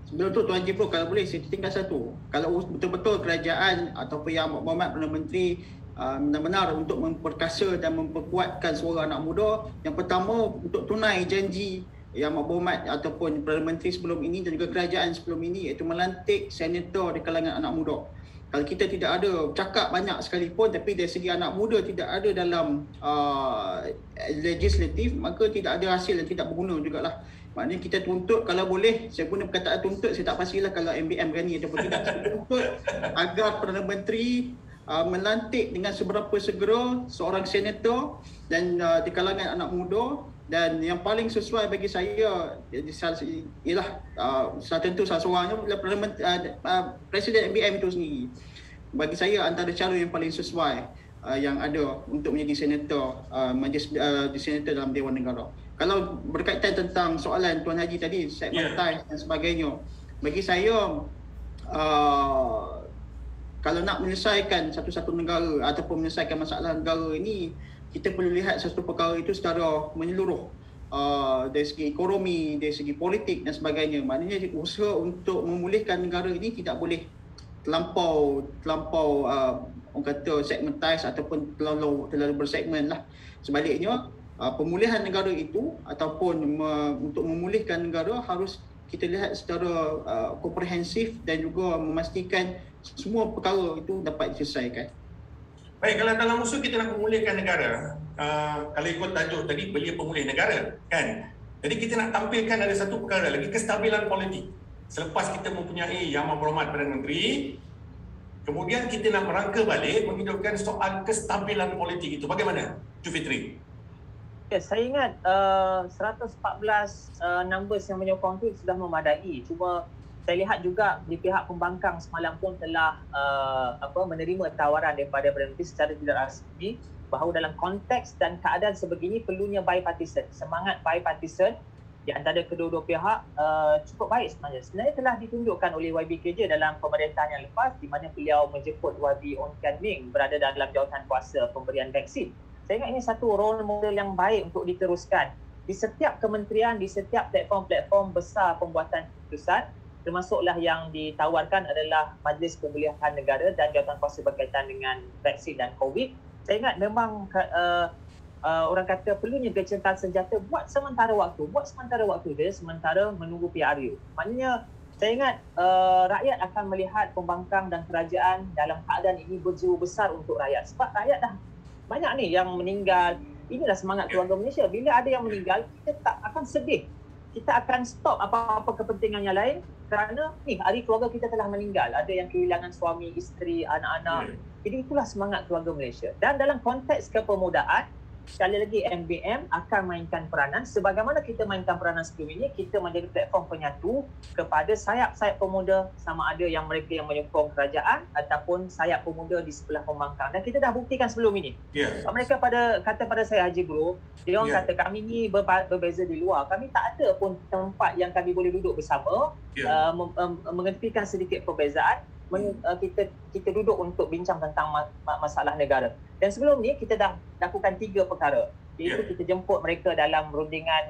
Sebelum tu Tuan Haji Bro, kalau boleh saya tinggal satu. Kalau betul-betul kerajaan ataupun Yang Berhormat Perdana Menteri benar-benar untuk memperkasa dan memperkuatkan suara anak muda, yang pertama untuk tunai janji Yang Berhormat ataupun Perdana Menteri sebelum ini dan juga kerajaan sebelum ini, iaitu melantik senator di kalangan anak muda. Kalau kita tidak ada, cakap banyak sekalipun, tapi dari segi anak muda tidak ada dalam legislatif, maka tidak ada hasil dan tidak berguna jugalah. Maknanya kita tuntut, kalau boleh, saya guna perkataan tuntut, saya tak pastilah kalau MBM berani ataupun tidak. Saya tuntut agar Perdana Menteri melantik dengan seberapa segera seorang senator dan di kalangan anak muda, dan yang paling sesuai bagi saya ialah tentu salah seorangnya adalah Presiden MBM itu sendiri. Bagi saya antara calon yang paling sesuai yang ada untuk menjadi senator, menjadi senator dalam Dewan Negara. Kalau berkaitan tentang soalan Tuan Haji tadi, segmentize dan sebagainya, bagi saya kalau nak menyelesaikan satu-satu negara ataupun menyelesaikan masalah negara ini, kita perlu lihat satu perkara itu secara menyeluruh, dari segi ekonomi, dari segi politik dan sebagainya. Maknanya usaha untuk memulihkan negara ini tidak boleh terlampau orang kata segmentize ataupun terlalu bersegmen lah. Sebaliknya, pemulihan negara itu ataupun untuk memulihkan negara harus kita lihat secara komprehensif dan juga memastikan semua perkara itu dapat diselesaikan. Baik, kalau dalam usaha kita nak memulihkan negara, kalau ikut tajuk tadi, belia pemulih negara, kan? Jadi kita nak tampilkan ada satu perkara lagi, kestabilan politik. Selepas kita mempunyai Yang Berhormat Perdana Menteri, kemudian kita nak merangka balik menghidupkan soal kestabilan politik itu. Bagaimana, Cik Fitri? Ya, saya ingat 114 numbers yang menyokong itu sudah memadai. Cuma saya lihat juga di pihak pembangkang semalam pun telah menerima tawaran daripada Perdana Menteri secara tidak rasmi bahawa dalam konteks dan keadaan sebegini perlunya bipartisan. Semangat bipartisan di antara kedua-dua pihak cukup baik sebenarnya. Sebenarnya telah ditunjukkan oleh YB KJ dalam pemerintahan yang lepas, di mana beliau menjemput YB Ong Kian Ming berada dalam jawatan kuasa pemberian vaksin. Saya ingat ini satu role model yang baik untuk diteruskan. Di setiap kementerian, di setiap platform-platform besar pembuatan keputusan, termasuklah yang ditawarkan adalah Majlis Pemulihan Negara dan jawatan kuasa berkaitan dengan vaksin dan COVID. Saya ingat memang orang kata perlunya gencatan senjata buat sementara waktu dia sementara menunggu PRU. Maknanya saya ingat rakyat akan melihat pembangkang dan kerajaan dalam keadaan ini berjiwa besar untuk rakyat. Sebab rakyat dah banyak ni yang meninggal. Inilah semangat keluarga Malaysia. Bila ada yang meninggal, kita tak akan sedih. Kita akan stop apa-apa kepentingan yang lain kerana hari keluarga kita telah meninggal. Ada yang kehilangan suami, isteri, anak-anak. Jadi itulah semangat keluarga Malaysia. Dan dalam konteks kepemudaan, sekali lagi MBM akan mainkan peranan. Sebagaimana kita mainkan peranan sebelum ini, kita menjadi platform penyatu kepada sayap-sayap pemuda, sama ada yang mereka yang menyokong kerajaan ataupun sayap pemuda di sebelah pembangkang. Dan kita dah buktikan sebelum ini. Mereka kata pada saya, Haji Bro, dia orang kata kami ni berbeza di luar. Kami tak ada pun tempat yang kami boleh duduk bersama, mengetepikan sedikit perbezaan. Kita duduk untuk bincang tentang masalah negara. Dan sebelum ni kita dah lakukan 3 perkara. Iaitu kita jemput mereka dalam rundingan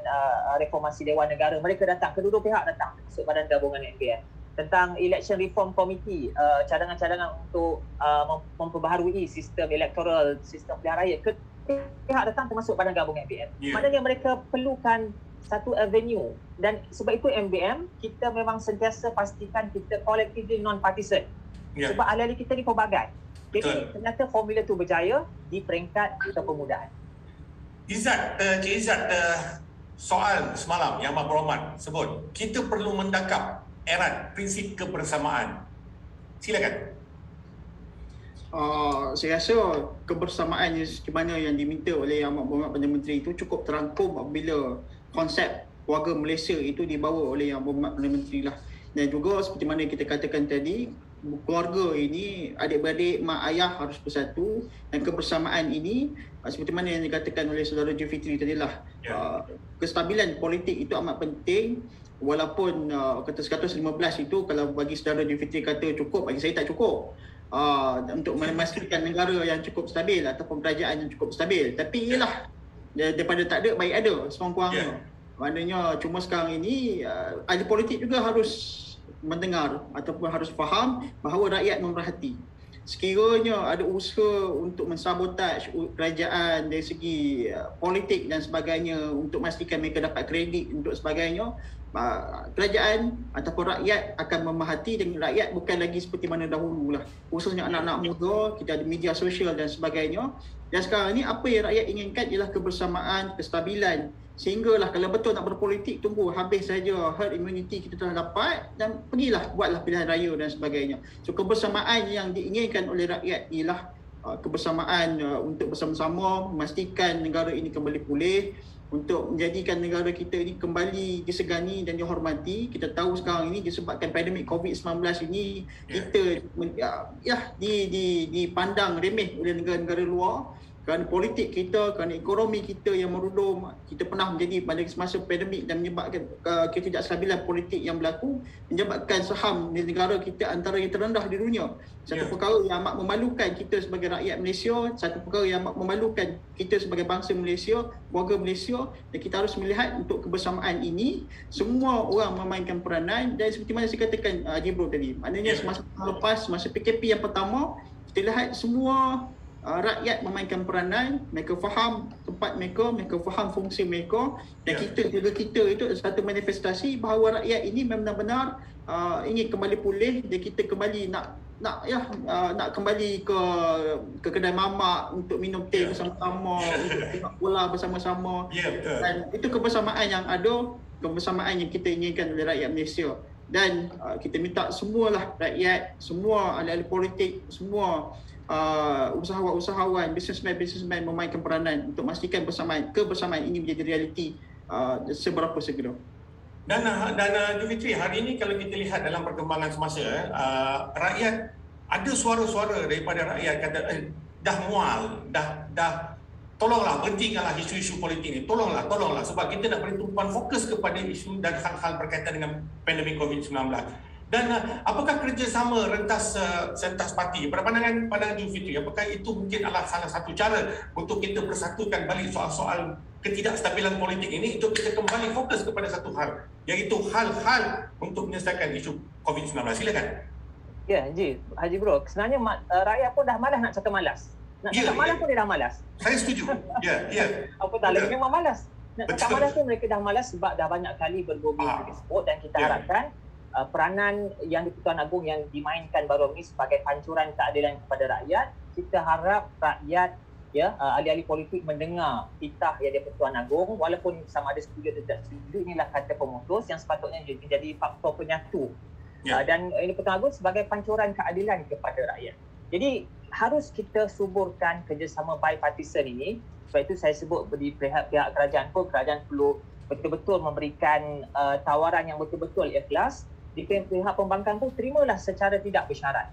reformasi Dewan Negara. Mereka datang, kedua-dua pihak datang, masuk Badan Gabungan MBM. tentang Election Reform Committee, cadangan-cadangan untuk memperbaharui sistem elektoral, sistem pilihan raya. Pihak datang termasuk Badan Gabungan MBM. Maknanya mereka perlukan satu avenue, dan sebab itu MBM kita memang sentiasa pastikan kita collectively non-partisan. Sebab ahli-ahli kita ni pelbagai. Jadi ternyata formula tu berjaya di peringkat kepemudaan. Cik Izzat, soal semalam yang Mak Berhormat sebut, kita perlu mendakap erat prinsip kebersamaan. Silakan. Saya rasa kebersamaan sebagaimana yang diminta oleh Yang Berhormat Perdana Menteri itu cukup terangkum apabila konsep keluarga Malaysia itu dibawa oleh Yang Berhormat Perdana Menteri lah. Dan juga seperti mana kita katakan tadi, keluarga ini, adik-beradik, mak ayah harus bersatu, dan kebersamaan ini seperti mana yang dikatakan oleh saudara Zulkifli tadilah, kestabilan politik itu amat penting. Walaupun kata 115 itu kalau bagi saudara Zulkifli kata cukup, bagi saya tak cukup. Untuk memastikan negara yang cukup stabil ataupun kerajaan yang cukup stabil. Tapi ialah daripada tak ada baik ada sekurang-kurangnya. Maknanya cuma sekarang ini ahli politik juga harus mendengar ataupun harus faham bahawa rakyat memerhati. Sekiranya ada usaha untuk mensabotaj kerajaan dari segi politik dan sebagainya untuk memastikan mereka dapat kredit untuk sebagainya, kerajaan ataupun rakyat akan memerhati, dan rakyat bukan lagi seperti mana dahulu lah. Khususnya anak-anak muda, kita ada media sosial dan sebagainya. Dan sekarang ni apa yang rakyat inginkan ialah kebersamaan, kestabilan. Sehinggalah kalau betul nak berpolitik, tunggu habis saja herd immunity kita telah dapat dan pergilah buatlah pilihan raya dan sebagainya. So kebersamaan yang diinginkan oleh rakyat ialah kebersamaan untuk bersama-sama memastikan negara ini kembali pulih, untuk menjadikan negara kita ini kembali disegani dan dihormati. Kita tahu sekarang ini disebabkan pandemik COVID-19 ini kita dipandang remeh oleh negara-negara luar. Kerana politik kita, kerana ekonomi kita yang merudum, kita pernah menjadi pada semasa pandemik dan menyebabkan ketidakstabilan politik yang berlaku, menyebabkan saham di negara kita antara yang terendah di dunia. Satu perkara yang amat memalukan kita sebagai rakyat Malaysia, satu perkara yang amat memalukan kita sebagai bangsa Malaysia, warga Malaysia, dan kita harus melihat untuk kebersamaan ini, semua orang memainkan peranan. Dan seperti mana saya katakan Jibro tadi, maknanya semasa lepas, masa PKP yang pertama, kita lihat semua rakyat memainkan peranan, mereka faham tempat mereka, mereka faham fungsi mereka, dan kita itu satu manifestasi bahawa rakyat ini benar-benar ingin kembali pulih, dan kita kembali nak kembali ke kedai mamak untuk minum teh bersama-sama, untuk tengok bola bersama-sama. Dan itu kebersamaan yang ada, kebersamaan yang kita inginkan oleh rakyat Malaysia. Dan kita minta semualah rakyat, semua ahli-ahli politik, semua usahawan-usahawan, businessman memainkan peranan untuk memastikan kebersamaan ini menjadi realiti seberapa segera. Dan Zulkifli, hari ini kalau kita lihat dalam perkembangan semasa, rakyat, ada suara-suara daripada rakyat kata dah mual, dah tolonglah berhentikanlah isu-isu politik ni, tolonglah sebab kita nak beri tumpuan fokus kepada isu dan hal-hal berkaitan dengan pandemik COVID-19. Dan apakah kerjasama rentas parti, pada pandangan Zulkifli, apakah itu mungkin adalah salah satu cara untuk kita bersatukan balik soal-soal ketidakstabilan politik ini untuk kita kembali fokus kepada satu hal, iaitu hal-hal untuk menyelesaikan isu COVID-19. Silakan. Ya, Haji Bro, sebenarnya rakyat pun dah malas nak cakap malas. Nak cakap malas pun dia dah malas. Saya setuju. Apa tak lagi memang malas. Nak cakap malas pun mereka dah malas sebab dah banyak kali bergumul disebut, dan kita harapkan peranan yang di-Pertuan Agong yang dimainkan baru ini sebagai pancuran keadilan kepada rakyat, kita harap rakyat, ahli-ahli politik mendengar titah yang di-Pertuan Agong, walaupun sama ada setuju atau tidak setuju, inilah kata pemutus yang sepatutnya menjadi faktor penyatu. Dan ini Pertuan Agong sebagai pancuran keadilan kepada rakyat. Jadi harus kita suburkan kerjasama bipartisan ini. Sebab itu saya sebut di pihak kerajaan pun, kerajaan perlu betul-betul memberikan tawaran yang betul-betul ikhlas. Di pihak pembangkang pun terimalah secara tidak bersyarat,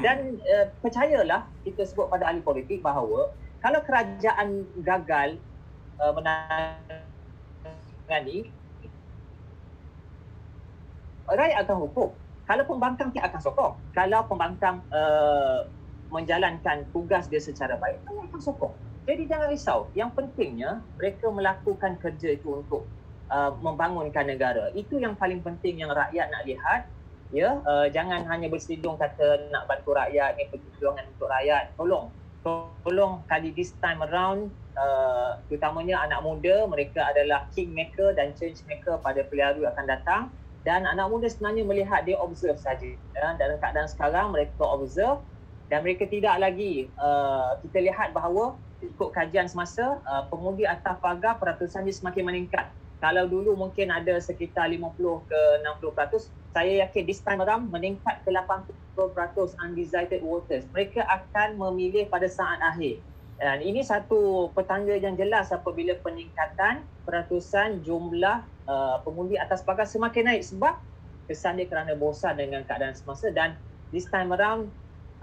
dan percayalah, kita sebut pada ahli politik bahawa kalau kerajaan gagal menangani, rakyat akan hukum. Kalau pembangkang tidak akan sokong, kalau pembangkang menjalankan tugas dia secara baik, rakyat akan sokong. Jadi jangan risau, yang pentingnya mereka melakukan kerja itu untuk membangunkan negara. Itu yang paling penting yang rakyat nak lihat. Jangan hanya berselidung kata nak bantu rakyat, ni perjuangan untuk rakyat. Tolong kali this time around, terutamanya anak muda, mereka adalah kingmaker dan change maker pada pilihan yang akan datang. Dan anak muda sebenarnya melihat, dia observe saja. Dalam keadaan sekarang mereka observe dan mereka tidak lagi, kita lihat bahawa ikut kajian semasa, pengundi atas pagar peratusan dia semakin meningkat. Kalau dulu mungkin ada sekitar 50 ke 60%, saya yakin this time around meningkat ke 80% undecided voters. Mereka akan memilih pada saat akhir. Dan ini satu petanda yang jelas apabila peningkatan peratusan jumlah pengundi atas pagar semakin naik, sebab kesan dia kerana bosan dengan keadaan semasa. Dan this time around,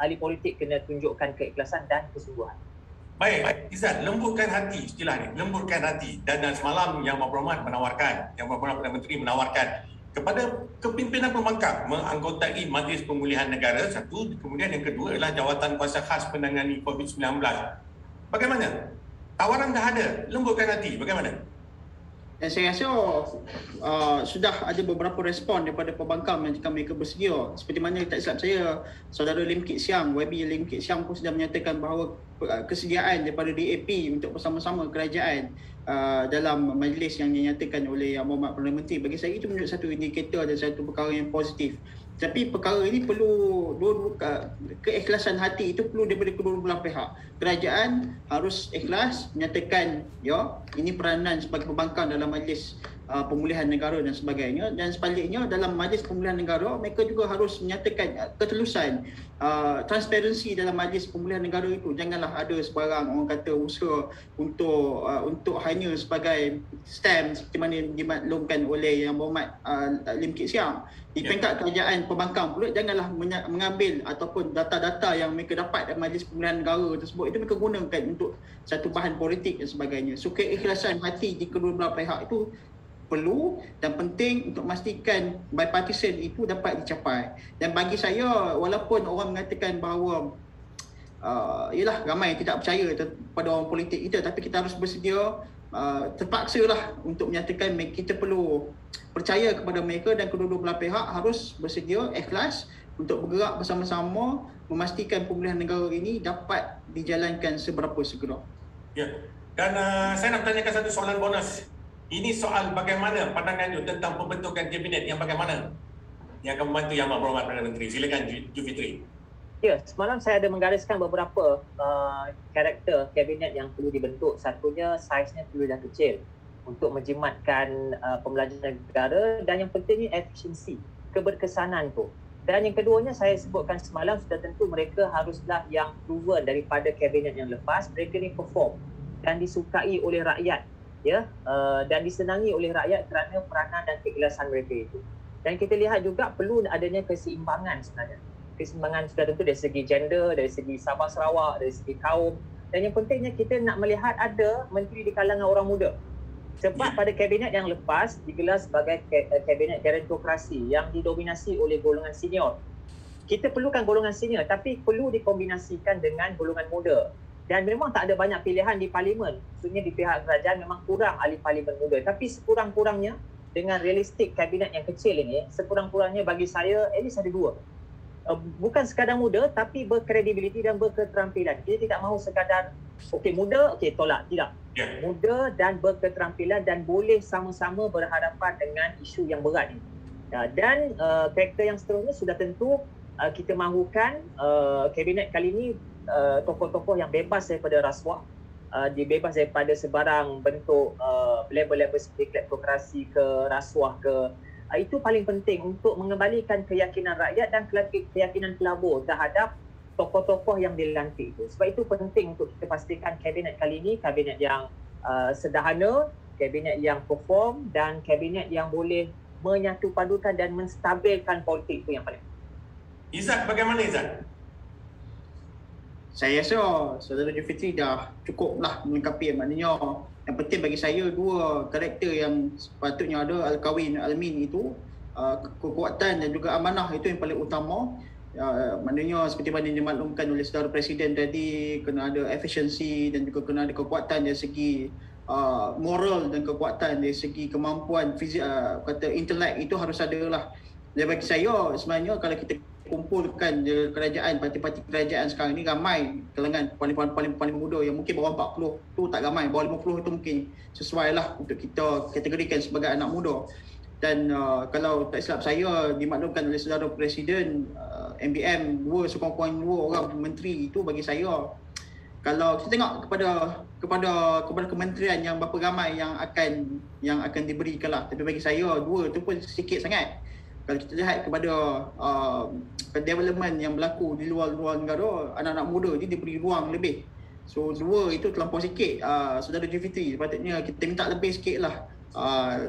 ahli politik kena tunjukkan keikhlasan dan kesungguhan. Baik, Izzat, lembutkan hati, istilah ni, lembutkan hati. Dan semalam Yang Berhormat menawarkan, Yang Berhormat Perdana Menteri menawarkan kepada kepimpinan pembangkang menganggotai Majlis Pemulihan Negara, satu. Kemudian yang kedua adalah Jawatan Kuasa Khas Penangani COVID-19. Bagaimana? Tawaran dah ada, lembutkan hati, bagaimana? Dan saya rasa sudah ada beberapa respon daripada pembangkang yang jika mereka bersedia. Seperti mana tak silap saya, Saudara Lim Kit Siang, YB Lim Kit Siang pun sudah menyatakan bahawa kesediaan daripada DAP untuk bersama-sama kerajaan dalam majlis yang dinyatakan oleh Yang Berhormat Perdana Menteri. Bagi saya itu menjadi satu indikator dan satu perkara yang positif. Tapi perkara ini perlu keikhlasan hati itu perlu daripada kedua belah pihak. Kerajaan harus ikhlas menyatakan ini peranan sebagai pembangkang dalam Majlis Pemulihan Negara dan sebagainya, dan sebaliknya dalam Majlis Pemulihan Negara mereka juga harus menyatakan ketelusan, transparansi dalam Majlis Pemulihan Negara itu. Janganlah ada sebarang orang kata usaha untuk hanya sebagai stamp seperti mana dimaklumkan oleh Yang Berhormat Lim Kit Siang. Di peringkat kerajaan pembangkang pula, janganlah mengambil ataupun data-data yang mereka dapat dari Majlis Pemulihan Negara tersebut, itu mereka gunakan untuk satu bahan politik dan sebagainya. So keikhlasan hati di kedua belah pihak itu perlu dan penting untuk memastikan bipartisan itu dapat dicapai. Dan bagi saya, walaupun orang mengatakan bahawa ialah ramai yang tidak percaya pada orang politik kita, tapi kita harus bersedia, terpaksalah untuk menyatakan kita perlu percaya kepada mereka, dan kedua-dua belah pihak harus bersedia, ikhlas untuk bergerak bersama-sama memastikan pemulihan negara ini dapat dijalankan seberapa segera. Ya. Dan saya nak tanyakan satu soalan bonus. Ini soal bagaimana pandangan you tentang pembentukan kabinet yang bagaimana yang akan membantu Yang Berhormat Perdana Menteri. Silakan Jufitri. Ya, semalam saya ada menggariskan beberapa karakter kabinet yang perlu dibentuk. Satunya, saiznya perlu dah kecil untuk menjimatkan pembelajaran negara, dan yang pentingnya efisiensi, keberkesanan tu. Dan yang keduanya saya sebutkan semalam, sudah tentu mereka haruslah yang proven daripada kabinet yang lepas. Mereka ni perform dan disukai oleh rakyat, dan disenangi oleh rakyat kerana peranan dan keikhlasan mereka itu. Dan kita lihat juga perlu adanya keseimbangan sebenarnya. Keseimbangan sudah tentu dari segi gender, dari segi Sabah Sarawak, dari segi kaum. Dan yang pentingnya kita nak melihat ada menteri di kalangan orang muda. Sebab pada kabinet yang lepas digelar sebagai kabinet gerontokrasi yang didominasi oleh golongan senior. Kita perlukan golongan senior, tapi perlu dikombinasikan dengan golongan muda. Dan memang tak ada banyak pilihan di parlimen. Maksudnya di pihak kerajaan memang kurang ahli parlimen muda. Tapi sekurang-kurangnya dengan realistik kabinet yang kecil ini, sekurang-kurangnya bagi saya at least ada dua. Bukan sekadar muda, tapi berkredibiliti dan berketerampilan. Kita tidak mahu sekadar muda, tolak. Tidak. Muda dan berketerampilan dan boleh sama-sama berhadapan dengan isu yang berat ini. Dan karakter yang seterusnya sudah tentu kita mahukan kabinet kali ini tokoh-tokoh yang bebas daripada rasuah, bebas daripada sebarang bentuk label-label seperti kleptokrasi ke rasuah ke. Itu paling penting untuk mengembalikan keyakinan rakyat dan keyakinan pelabur terhadap tokoh-tokoh yang dilantik itu. Sebab itu penting untuk kita pastikan kabinet kali ini kabinet yang sederhana, kabinet yang perform dan kabinet yang boleh menyatu padukan dan menstabilkan politik itu yang paling penting. Izzat, bagaimana Izzat? Saya rasa Saudara Jufitri dah cukuplah melengkapi. Maknanya yang penting bagi saya dua karakter yang sepatutnya ada, Al-Kawin, Al-Min itu, kekuatan dan juga amanah itu yang paling utama. Maknanya seperti mana dimaklumkan oleh Saudara Presiden tadi, kena ada efisiensi dan juga kena ada kekuatan dari segi moral dan kekuatan dari segi kemampuan fizik, kata intelek itu harus ada lah. Dan bagi saya sebenarnya kalau kita kumpulkan kerajaan, parti-parti kerajaan sekarang ni ramai kalangan paling muda yang mungkin bawah 40 tu tak ramai, bawah 50 tu mungkin sesuai lah untuk kita kategorikan sebagai anak muda. Dan kalau tak silap saya dimaklumkan oleh saudara Presiden, MBM sekurang-kurangnya 2 orang menteri itu bagi saya, kalau kita tengok kepada kementerian yang berapa ramai yang akan diberikan lah, tapi bagi saya 2 tu pun sikit sangat. Kalau kita lihat kepada development yang berlaku di luar negara, anak-anak muda ni diberi ruang lebih. So 2 itu terlampau sikit. Saudara Jufitri, sepatutnya kita minta lebih sikit lah.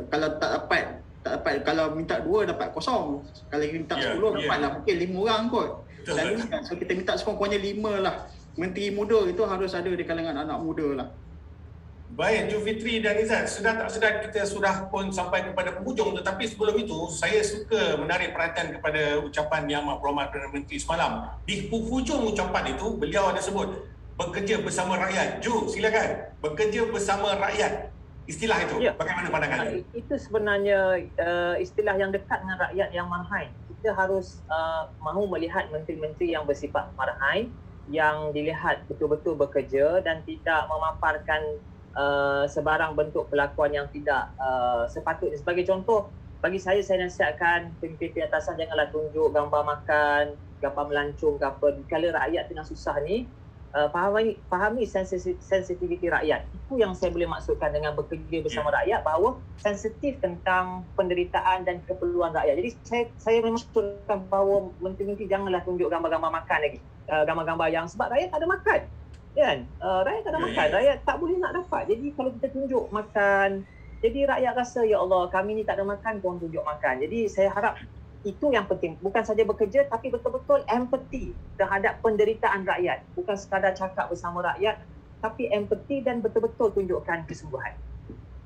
Kalau tak dapat, kalau minta 2 dapat 0. Kalau minta 10 dapatlah mungkin 5 orang kot. So kita minta sekurang-kurangnya 5 lah. Menteri muda itu harus ada di kalangan anak muda lah. Baik, Jufitri dan Izzat, sedar tak sedar kita sudah pun sampai kepada penghujung, tetapi sebelum itu saya suka menarik perhatian kepada ucapan Yang Amat Berhormat Perdana Menteri semalam. Di hujung ucapan itu beliau ada sebut bekerja bersama rakyat. Ju, silakan. Bekerja bersama rakyat. Istilah itu, bagaimana pandangan anda? Itu sebenarnya istilah yang dekat dengan rakyat yang marhain. Kita harus mahu melihat menteri-menteri yang bersifat marhain, yang dilihat betul-betul bekerja dan tidak memaparkan sebarang bentuk perlakuan yang tidak sepatutnya. Sebagai contoh, bagi saya nasihatkan pemimpin atasan janganlah tunjuk gambar makan, gambar melancong ke apa. Kalau rakyat tengah susah ni, fahami sensitiviti rakyat. Itu yang saya boleh maksudkan dengan bekerja bersama rakyat, bahawa sensitif tentang penderitaan dan keperluan rakyat. Jadi saya memaksudkan bahawa menteri-menteri janganlah tunjuk gambar-gambar makan lagi, gambar-gambar yang, sebab rakyat tak ada makan. Kan? Rakyat tak ada makan, rakyat tak boleh nak dapat. Jadi kalau kita tunjuk makan, jadi rakyat rasa, ya Allah, kami ni tak ada makan pun tunjuk makan. Jadi saya harap itu yang penting, bukan saja bekerja tapi betul-betul empati terhadap penderitaan rakyat. Bukan sekadar cakap bersama rakyat, tapi empati dan betul-betul tunjukkan kesungguhan.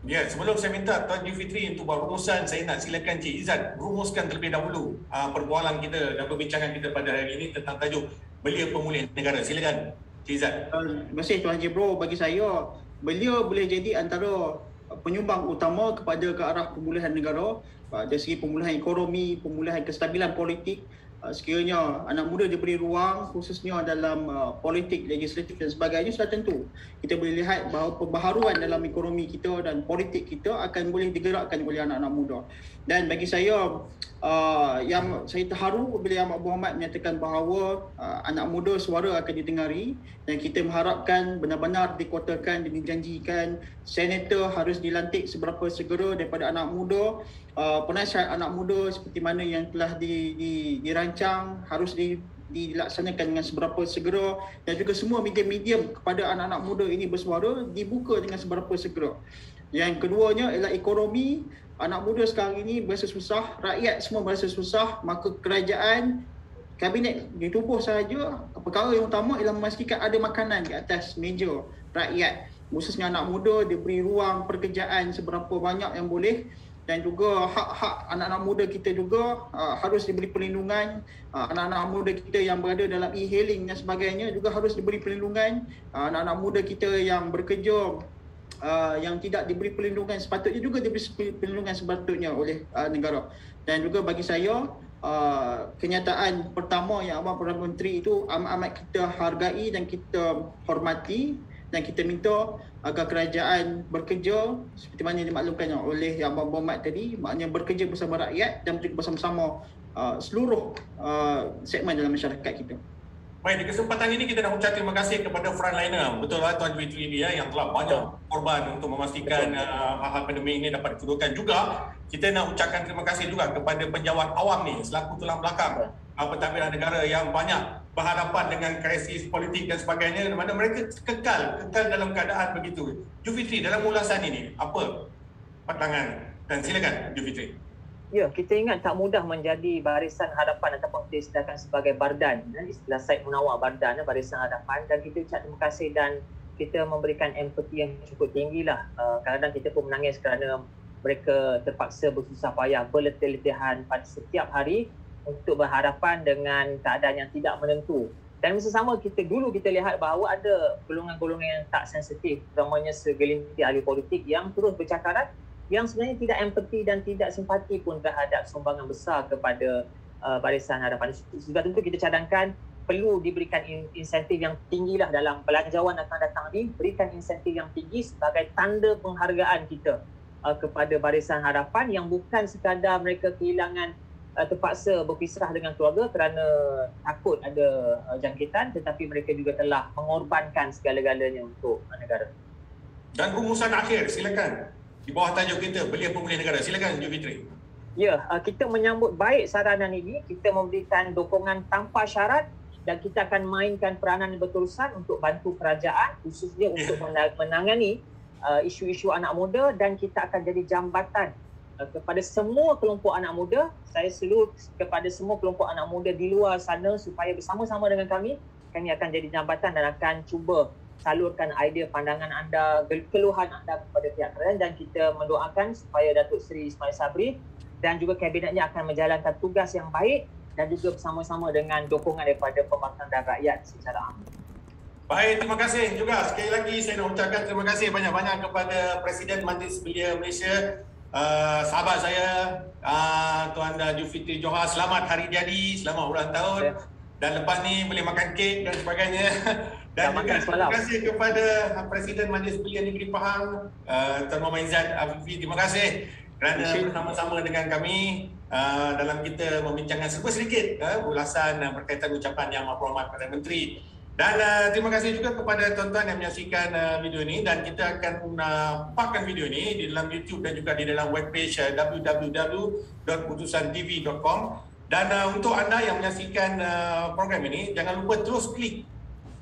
Ya, sebelum saya minta Tuan Jufitri untuk buat rumusan, saya nak silakan Cik Izzat rumuskan terlebih dahulu perbualan kita dan perbincangan kita pada hari ini tentang tajuk Belia Pemulihan Negara. Silakan Cik Izzat. Terima kasih Tuan Haji Bro. Bagi saya, belia boleh jadi antara penyumbang utama kepada ke arah pemulihan negara, dari segi pemulihan ekonomi, pemulihan kestabilan politik. Sekiranya anak muda diberi ruang khususnya dalam politik, legislatif dan sebagainya, sudah tentu kita boleh lihat bahawa pembaharuan dalam ekonomi kita dan politik kita akan boleh digerakkan oleh anak-anak muda. Dan bagi saya, yang saya terharu bila Yang Amat Berhormat menyatakan bahawa anak muda suara akan didengari, dan kita mengharapkan benar-benar dikotakan dan dijanjikan senator harus dilantik seberapa segera daripada anak muda. Penasihat anak muda seperti mana yang telah dirancang harus dilaksanakan dengan seberapa segera, dan juga semua medium-medium kepada anak-anak muda ini bersuara dibuka dengan seberapa segera. Yang keduanya ialah ekonomi. Anak muda sekarang ini berasa susah, rakyat semua berasa susah, maka kerajaan, kabinet ditubuh sahaja, perkara yang utama ialah memastikan ada makanan di atas meja rakyat. Khususnya anak muda diberi ruang pekerjaan seberapa banyak yang boleh, dan juga hak-hak anak-anak muda kita juga harus diberi perlindungan. Anak-anak muda kita yang berada dalam e-hailing dan sebagainya juga harus diberi perlindungan. Anak-anak muda kita yang bekerja yang tidak diberi perlindungan sepatutnya juga diberi perlindungan sepatutnya oleh negara. Dan juga bagi saya, kenyataan pertama Yang Amat Perdana Menteri itu amat kita hargai dan kita hormati, dan kita minta agar kerajaan bekerja seperti mana yang dimaklumkan oleh Yang Amat Berhormat tadi, maknanya bekerja bersama rakyat dan bersama-sama seluruh segmen dalam masyarakat kita. Baik, di kesempatan ini kita nak ucap terima kasih kepada frontliner, betul lah Tuan Jufitri ini yang telah banyak korban untuk memastikan hal-hal pandemik ini dapat dikedudukan. Juga kita nak ucapkan terima kasih juga kepada penjawat awam ni selaku tulang belakang pentadbiran negara yang banyak berhadapan dengan krisis politik dan sebagainya, di mana mereka kekal dalam keadaan begitu. Jufitri, dalam ulasan ini apa pandangan? Dan silakan Jufitri. Ya, kita ingat tak mudah menjadi barisan hadapan ataupun diistilahkan sebagai bardan. Istilah Syed Munawar, bardan, barisan hadapan. Dan kita ucap terima kasih dan kita memberikan empati yang cukup tinggi lah. Kadang-kadang kita pun menangis kerana mereka terpaksa bersusah payah, berletih-letihan pada setiap hari untuk berhadapan dengan keadaan yang tidak menentu. Dan masa sama kita lihat bahawa ada golongan-golongan yang tak sensitif, terutamanya segelintir ahli politik yang terus bercakaran yang sebenarnya tidak empati dan tidak simpati pun terhadap sumbangan besar kepada Barisan Harapan. Sudah tentu kita cadangkan perlu diberikan insentif yang tinggilah dalam belanjawan akan datang ni, berikan insentif yang tinggi sebagai tanda penghargaan kita kepada Barisan Harapan yang bukan sekadar mereka kehilangan terpaksa berpisah dengan keluarga kerana takut ada jangkitan, tetapi mereka juga telah mengorbankan segala-galanya untuk negara. Dan rumusan akhir, silakan. Di bawah tajuk kita, belia pemulih negara. Silakan, Jufitri. Ya, kita menyambut baik saranan ini. Kita memberikan dukungan tanpa syarat dan kita akan mainkan peranan berterusan untuk bantu kerajaan khususnya untuk menangani isu-isu anak muda, dan kita akan jadi jambatan kepada semua kelompok anak muda. Saya seru kepada semua kelompok anak muda di luar sana supaya bersama-sama dengan kami akan jadi jambatan dan akan cuba salurkan idea, pandangan anda, keluhan anda kepada pihak kerajaan, dan kita mendoakan supaya Datuk Seri Ismail Sabri dan juga kabinetnya akan menjalankan tugas yang baik dan juga bersama-sama dengan dukungan daripada pembangkang dan rakyat secara aman. Baik, terima kasih juga. Sekali lagi saya nak ucapkan terima kasih banyak-banyak kepada Presiden Majlis Belia Malaysia, sahabat saya, Tuan Jufitri Johar. Selamat hari jadi, selamat ulang tahun. Dan lepas ni boleh makan kek dan sebagainya. Dan juga terima kasih kepada Presiden Majlis Belia Negeri Pahang, Tuan Muhammad Izzat Afifi. Terima kasih kerana bersama-sama dengan kami dalam kita membincangkan sedikit ulasan berkaitan ucapan Yang Amat Berhormat Perdana Menteri. Dan terima kasih juga kepada tuan-tuan yang menyaksikan video ini, dan kita akan paparkan video ini di dalam YouTube dan juga di dalam webpage www.putusantv.com. Dan untuk anda yang menyaksikan program ini, jangan lupa terus klik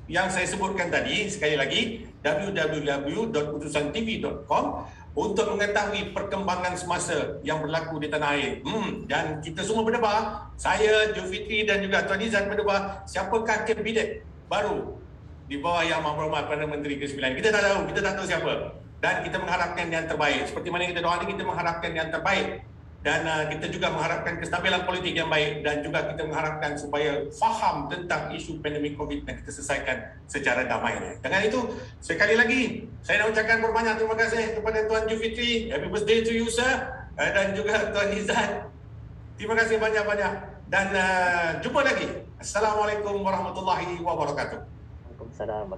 yang saya sebutkan tadi, sekali lagi www.putusantv.com untuk mengetahui perkembangan semasa yang berlaku di tanah air. Dan kita semua berdebar, saya, Jufitri dan juga Tuan Izzat berdebar, siapakah kabinet baru di bawah Yang Amat Berhormat Perdana Menteri ke-9. Kita tak tahu siapa. Dan kita mengharapkan yang terbaik. Seperti mana kita doa ini, kita mengharapkan yang terbaik. Dan kita juga mengharapkan kestabilan politik yang baik, dan juga kita mengharapkan supaya faham tentang isu pandemik COVID yang kita selesaikan secara damai. Dengan itu, sekali lagi saya nak ucapkan berbanyak terima kasih kepada Tuan Jufitri. Happy birthday to you, sir. Dan juga Tuan Izzat. Terima kasih banyak-banyak. Dan jumpa lagi. Assalamualaikum warahmatullahi wabarakatuh. Waalaikumsalam.